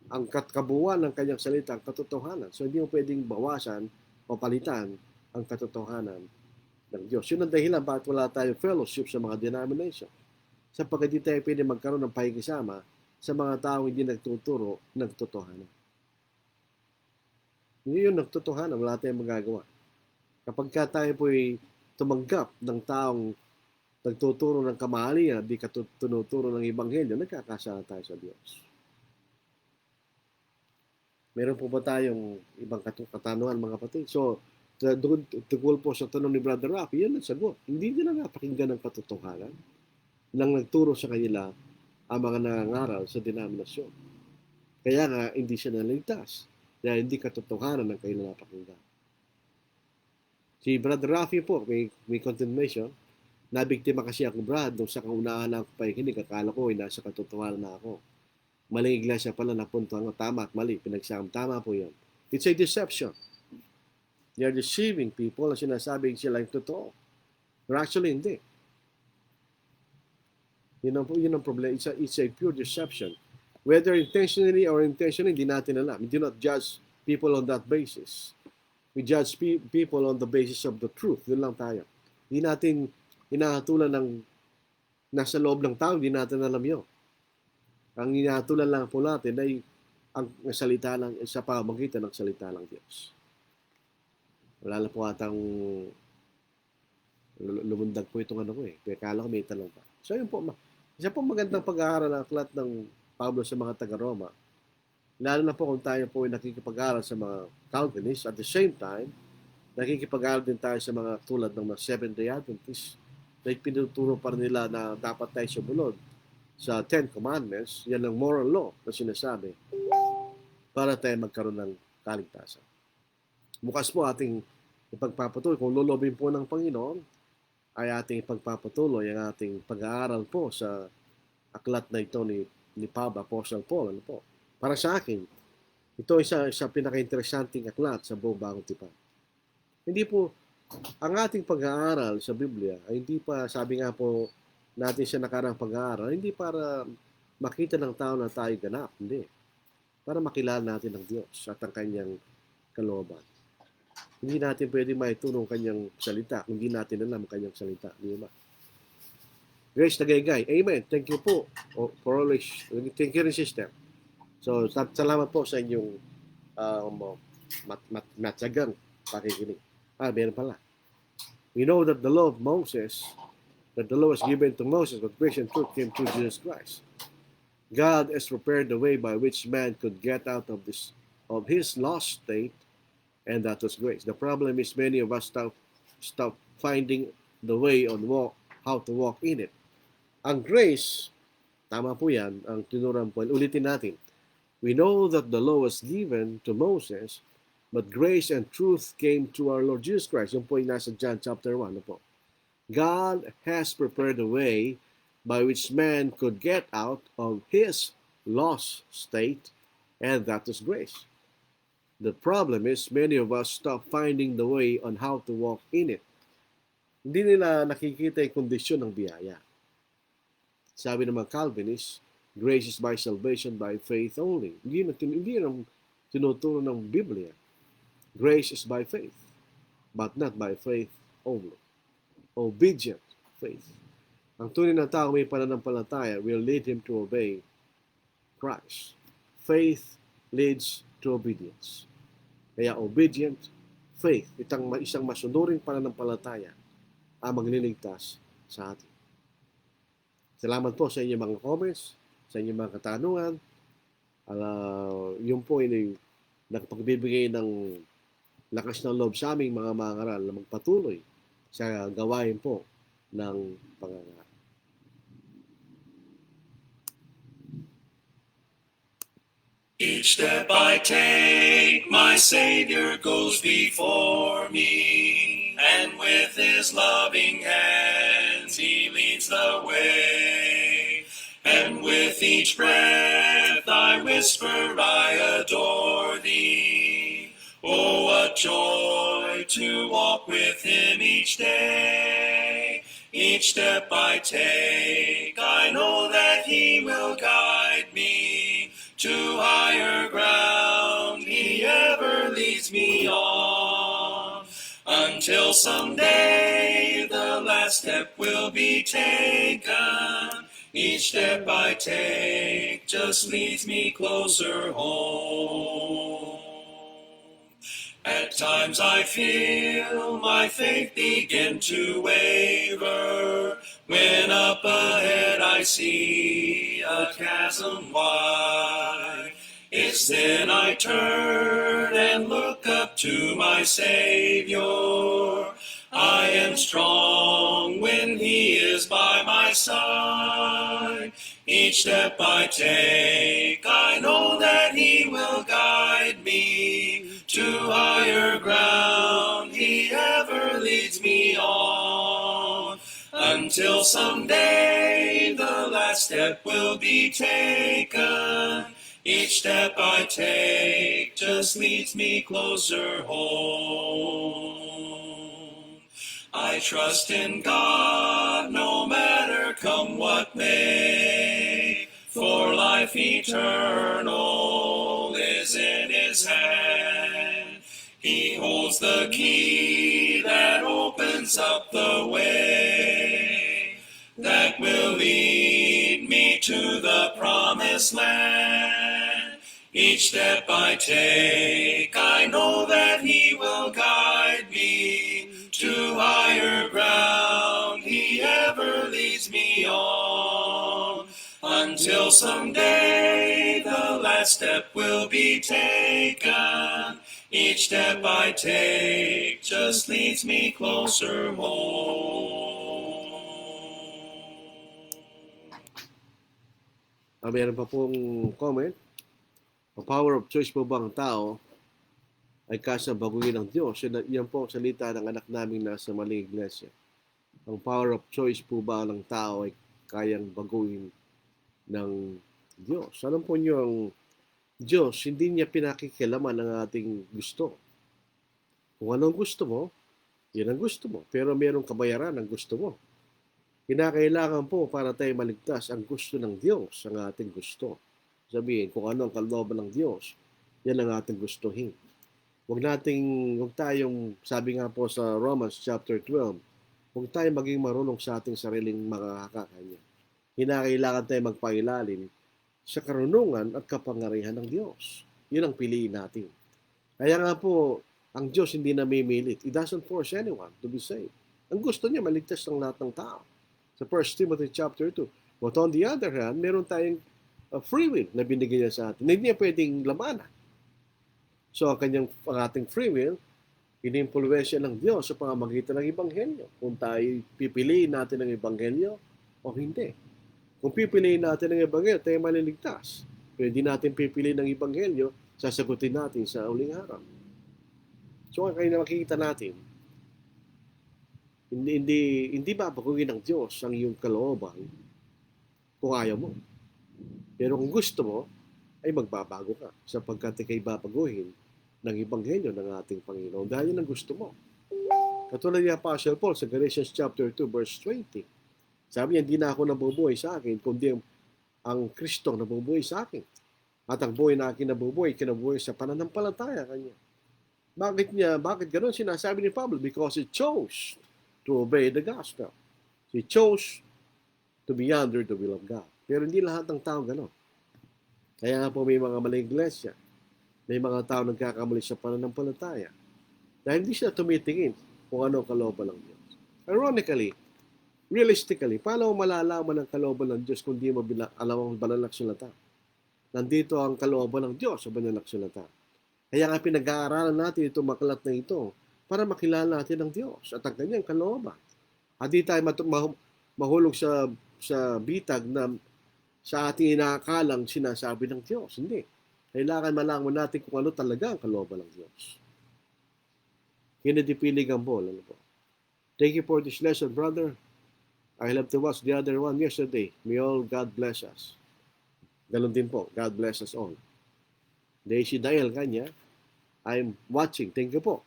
Ang kabuuan ng kanyang salita, ang katotohanan. So, hindi mo pwedeng bawasan o palitan ang katotohanan ng Diyos. Yun ang dahilan bakit wala tayong fellowship sa mga denomination. Sapagkat di tayo pwede magkaroon ng pakikisama sa mga taong hindi nagtuturo ng totohanan. Hindi yun nagtotohanan, wala tayong magagawa. Kapag tayo po'y tumanggap ng taong nagtuturo ng kamalian, di tinuturo ng Ebanghelyo, nagkakasala tayo sa Diyos. Meron po ba tayong ibang katanungan, mga kapatid? So, tungkol po sa tanong ni Brother Rafi, yun ang sagot. Hindi nila napakinggan ang katotohanan nang nagturo sa kanila ang mga nangangaral sa denominasyon. Kaya nga, hindi siya naligtas dahil hindi katotohanan ang kanilang napakinggan. Si Brother Rafi po, may confirmation, nabiktima kasi ako, Brad, nung sa kaunahan ako pakikinig, akala ko ay nasa katotohanan na ako. Maling iglesia pala napuntuhan ko, tama at mali, tama po yan. It's a deception. They're deceiving people na sinasabing sila yung totoo. But actually, hindi. Yun ang problem. It's a pure deception. Whether intentionally or intentionally, hindi natin alam. We do not judge people on that basis. We judge people on the basis of the truth. Yun lang tayo. Hindi natin inahatulan ng nasa loob ng tao, hindi natin alam yun. Ang inahatulan lang po natin ay ang salita lang sa pamamagitan ng salita ng Diyos. Wala na po atang lumundag po itong ano ko eh. Kaya kala ko may tanong pa. So yun po, isa po magandang pag-aaral ng aklat ng Pablo sa mga taga-Roma. Lalo na po kung tayo po ay nakikipag-aaral sa mga Calvinists. At the same time, nakikipag-aaral din tayo sa mga tulad ng mga Seventh-day Adventists na pinuturo pa nila na dapat tayo sumunod sa Ten Commandments. Yan ang moral law na sinasabi para tayo magkaroon ng kaligtasan. Bukas po ating ipagpapatuloy. Kung lulobin po ng Panginoon, ay ating ipagpapatuloy ang ating pag-aaral po sa aklat na ito ni Pablo, Apostle Paul. Ano po? Para sa akin, ito ay isa pinaka-interesanting aklat sa buong Bagong Tipan. Hindi po, ang ating pag-aaral sa Biblia ay hindi pa, sabi nga po natin sa nakarang pag-aaral, hindi para makita ng tao na tayo ganap. Hindi. Para makilala natin ang Diyos at ang kanyang kalooban. Hindi natin pwede maitulong kanyang salita kung hindi natin alam kanyang salita. Di ba? Grace Tagaygay. Amen. Thank you po for always. Thank you rin, sister. So, salamat po sa inyong matyagang pakikinig. Meron pala. We know that the law of Moses, that the law was given to Moses, but grace and truth came through Jesus Christ. God has prepared the way by which man could get out of his lost state, and that was grace. The problem is many of us stop finding the way on how to walk in it. Ang grace, tama po yan, ang tinuran po. Ulitin natin. We know that the law was given to Moses, but grace and truth came to our Lord Jesus Christ. Yung po yung nasa John chapter 1. Ano po? God has prepared a way by which man could get out of his lost state, and that is grace. The problem is many of us stop finding the way on how to walk in it. Hindi nila nakikita yung kondisyon ng biyaya. Sabi ng mga Calvinists, grace is by salvation by faith only. Hindi ang tinuturo ng Biblia. Grace is by faith, but not by faith only. Obedient faith. Ang tunay na tao may pananampalataya will lead him to obey Christ. Faith leads to obedience. Kaya obedient faith, isang masunuring pananampalataya ang magliligtas sa atin. Salamat po sa inyong mga comments, sa inyong mga katanungan. Yun po ay nagpagbibigay ng lakas ng loob sa aming mga mangaral na magpatuloy sa gawain po ng pangangaral. Each step I take, my Savior goes before me, and with his loving hands he leads the way. And with each breath I whisper, I adore thee. Oh, what joy to walk with him each day. Each step I take, I know that he will guide me to higher ground. He ever leads me on, until someday the last step will be taken. Each step I take just leads me closer home. At times I feel my faith begin to waver, when up ahead I see a chasm wide. It's then I turn and look up to my Savior. I am strong when he is by my side. Each step I take, I know that he will guide me to higher ground. He ever leads me on, until someday the last step will be taken. Each step I take just leads me closer home. I trust in God no matter come what may, for life eternal is in his hand. He holds the key that opens up the way, that will lead me to the promised land. Each step I take, I know that he will guide me to higher ground. He ever leads me on, until someday the last step will be taken. Each step I take just leads me closer home. Meron pa pong comment. Ang power of choice po ba ang tao ay kasa baguhin ng Diyos? Yan po ang salita ng anak namin nasa maling iglesia. Ang power of choice po ba ng tao ay kayang baguhin ng Diyos? Alam po niyo, ang Diyos, hindi niya pinakikilaman ang ating gusto. Kung anong gusto mo, yan ang gusto mo. Pero mayroong kabayaran ang gusto mo. Kinakailangan po para tayo maligtas ang gusto ng Diyos, ang ating gusto. Sabihin, kung ano ang kalooban ng Diyos, yan ang ating gustuhin. Huwag tayong, sabi nga po sa Romans chapter 12, huwag tayong maging marunong sa ating sariling mga kakanya. Kinakailangan tayo magpailalim sa karunungan at kapangyarihan ng Diyos. Yun ang piliin natin. Kaya nga po, ang Diyos hindi namimilit. He doesn't force anyone to be saved. Ang gusto niya, maligtas ng lahat ng tao. Sa 1 Timothy chapter 2. But on the other hand, meron tayong free will na binigyan niya sa atin. Hindi niya pwedeng lamanan. So, ang ating free will inimpluwensya ng Diyos sa pamamagitan ng Ebanghelyo. Kung tayo pipiliin natin ang Ebanghelyo o hindi. Kung pipiliin natin ang Ebanghelyo, tayo maliligtas. Pero hindi natin pipiliin ang Ebanghelyo, sasagutin natin sa uling araw. So, kaya na makikita natin, hindi babaguhin ng Diyos ang iyong kalooban kung ayaw mo. Pero kung gusto mo, ay magbabago ka sapagkat ikay babaguhin ng Ebanghelyo ng ating Panginoon dahil yun ang gusto mo. Katulad ni Apostle Paul sa Galatians chapter 2 verse 20. Sabi niya, hindi na ako nabubuhay sa akin, kundi ang Kristo nabubuhay sa akin. At ang buhay na akin nabubuhay, kinabuhay sa pananampalataya kanya. Bakit ganoon sinasabi ni Pablo? Because he chose to obey the gospel. He chose to be under the will of God. Pero hindi lahat ng tao ganoon. Kaya nga po may mga maling iglesia. May mga tao nagkakamali sa pananampalataya. Dahil hindi sila tumitingin kung ano ang kalooban ng Diyos. Ironically, realistically, paano mo malalaman ang kalooban ng Diyos kung di mo alam ang banal na aksulatan? Nandito ang kalooban ng Diyos sa banal na aksulatan. Kaya nga pinag-aaralan natin itong maklat na ito para makilala natin ang Diyos at ang kanyang kalooban. At di tayo mahulog sa bitag na sa ating inaakalang sinasabi ng Diyos. Hindi. Kailangan malaman natin kung ano talaga ang kalooban ng Diyos. Kennedy P. Ligambol. Ano po? Thank you for this lesson, brother. I love to watch the other one yesterday. May all God bless us. Ganon din po. God bless us all. Daisy Dael kanya, I'm watching. Thank you po.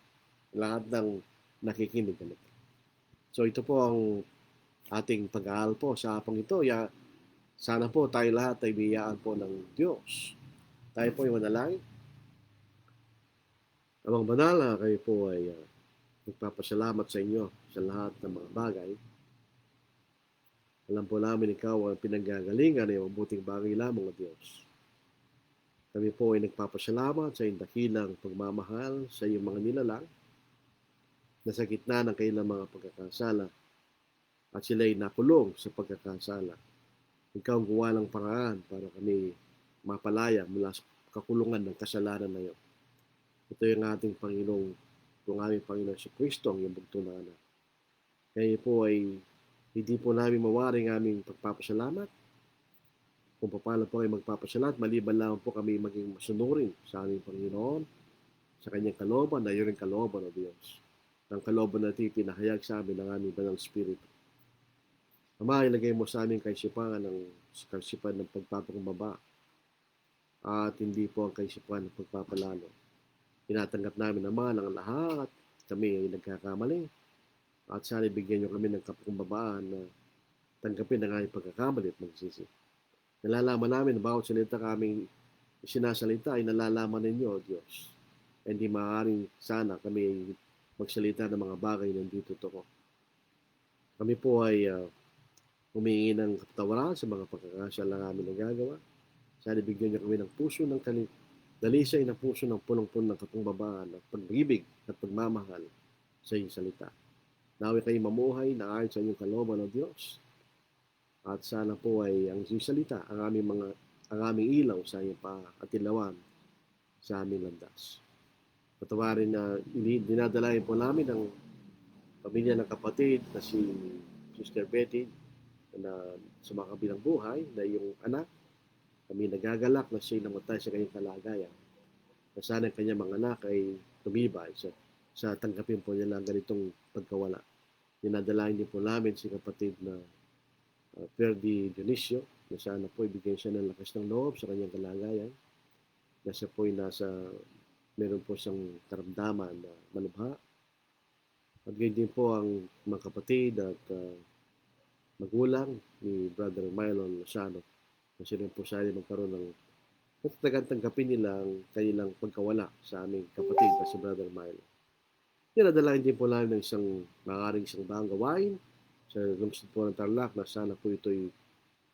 Lahat ng nakikinig. So ito po ang ating pag-aaral po sa hapong ito. Sana po tayo lahat ay biyayaan po ng Diyos. Tayo po ay manalangin. Amang banal, kayo po ay nagpapasalamat sa inyo sa lahat ng mga bagay. Alam po namin ikaw ang pinanggagalingan ng mabuting bagay lamang ng Diyos. Kami po ay nagpapasalamat sa iyong dakilang pagmamahal sa iyong mga nilalang na sa gitna ng kanilang mga pagkakasala at sila ay nakulong sa pagkakasala. Ikaw ang gawa ng paraan para kami mapalaya mula sa kakulungan ng kasalanan na iyon. Ito yung ating Panginoong, yung aming Panginoon si Kristo, ang iyong bugtong na anak. Kaya po ay hindi po namin mawaring aming pagpapasalamat. Kung paano po ay magpapasalamat, maliban lang po kami maging masunurin sa aming Panginoon, sa kanyang kalooban, na yun rin kalooban ng Diyos. Ang kalooban natin pinahayag sa amin ng aming Banal Espiritu. Ama, ilagay mo sa aming kaisipan ng pagpapakumbaba at hindi po ang kaisipan ng pagpapalalo. Tinatanggap namin naman ang lahat. Kami ay nagkakamali. At sana bigyan niyo kami ng kapakumbabaan na tanggapin ang aming pagkakamali at magsisi. Nalalaman namin na bawat salita kaming sinasalita ay nalalaman ninyo, O Diyos. Hindi maaaring sana kami ay magsalita ng mga bagay na hindi totoo. Kami po ay humingi ng kapatawaran sa mga pagkakasala namin na gagawa. Sana bigyan niyo kami ng puso ng dalisay na puso ng punong-puno ng kapakumbabaan at pag-ibig at pagmamahal sa iyong salita. Nawi kayo mamuhay na ayon sa inyong kalooban ng Diyos. At sana po ay ang iyong salita, ang aming ilaw sa iyong paatilawan sa aming landas. Patawarin na dinadalayan po namin ang pamilya ng kapatid na si Sister Betty na sa mga kabilang buhay na yung anak. Kami nagagalak na siya namatay sa kanyang kalagayan. Na sana ang kanyang mga anak ay tumibay sa tanggapin po nila ganitong pagkawala. Dinadalayan din po namin si kapatid na Ferdy Dionisio na sana po ibigyan siya ng lakas ng loob sa kanyang kalagayan. Na siya po ay meron po siyang karamdaman na malubha. At gayon din po ang mga kapatid at magulang ni Brother Mylon Lozano. Kasi rin po sana magkaroon ng tanggapin nila ang kanilang pagkawala sa aming kapatid na si Brother Mylon. Dinadalayan din po namin ng maaaring isang bahang gawain sa lungsod po ng Tarlac na sana po ito'y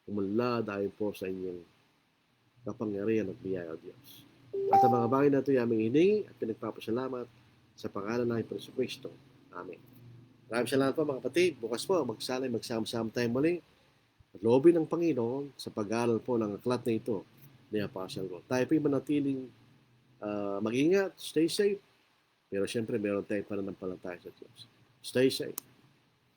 umunlad dahil po sa inyong kapangyarihan at biyaya o Diyos. At ang mga bagay na ito ay aming hiningi at pinagpapasalamat sa pangalan ng Hesus Kristo. Amen. Maraming salamat po mga kapatid. Bukas po magsama-sama tayo muli at loobin ng Panginoon sa pag-aaral po ng aklat na ito ni Apostle Paul. Tayo po manatiling mag-ingat, stay safe, Pero siyempre, meron tayong pananampalataya sa Diyos. Stay safe.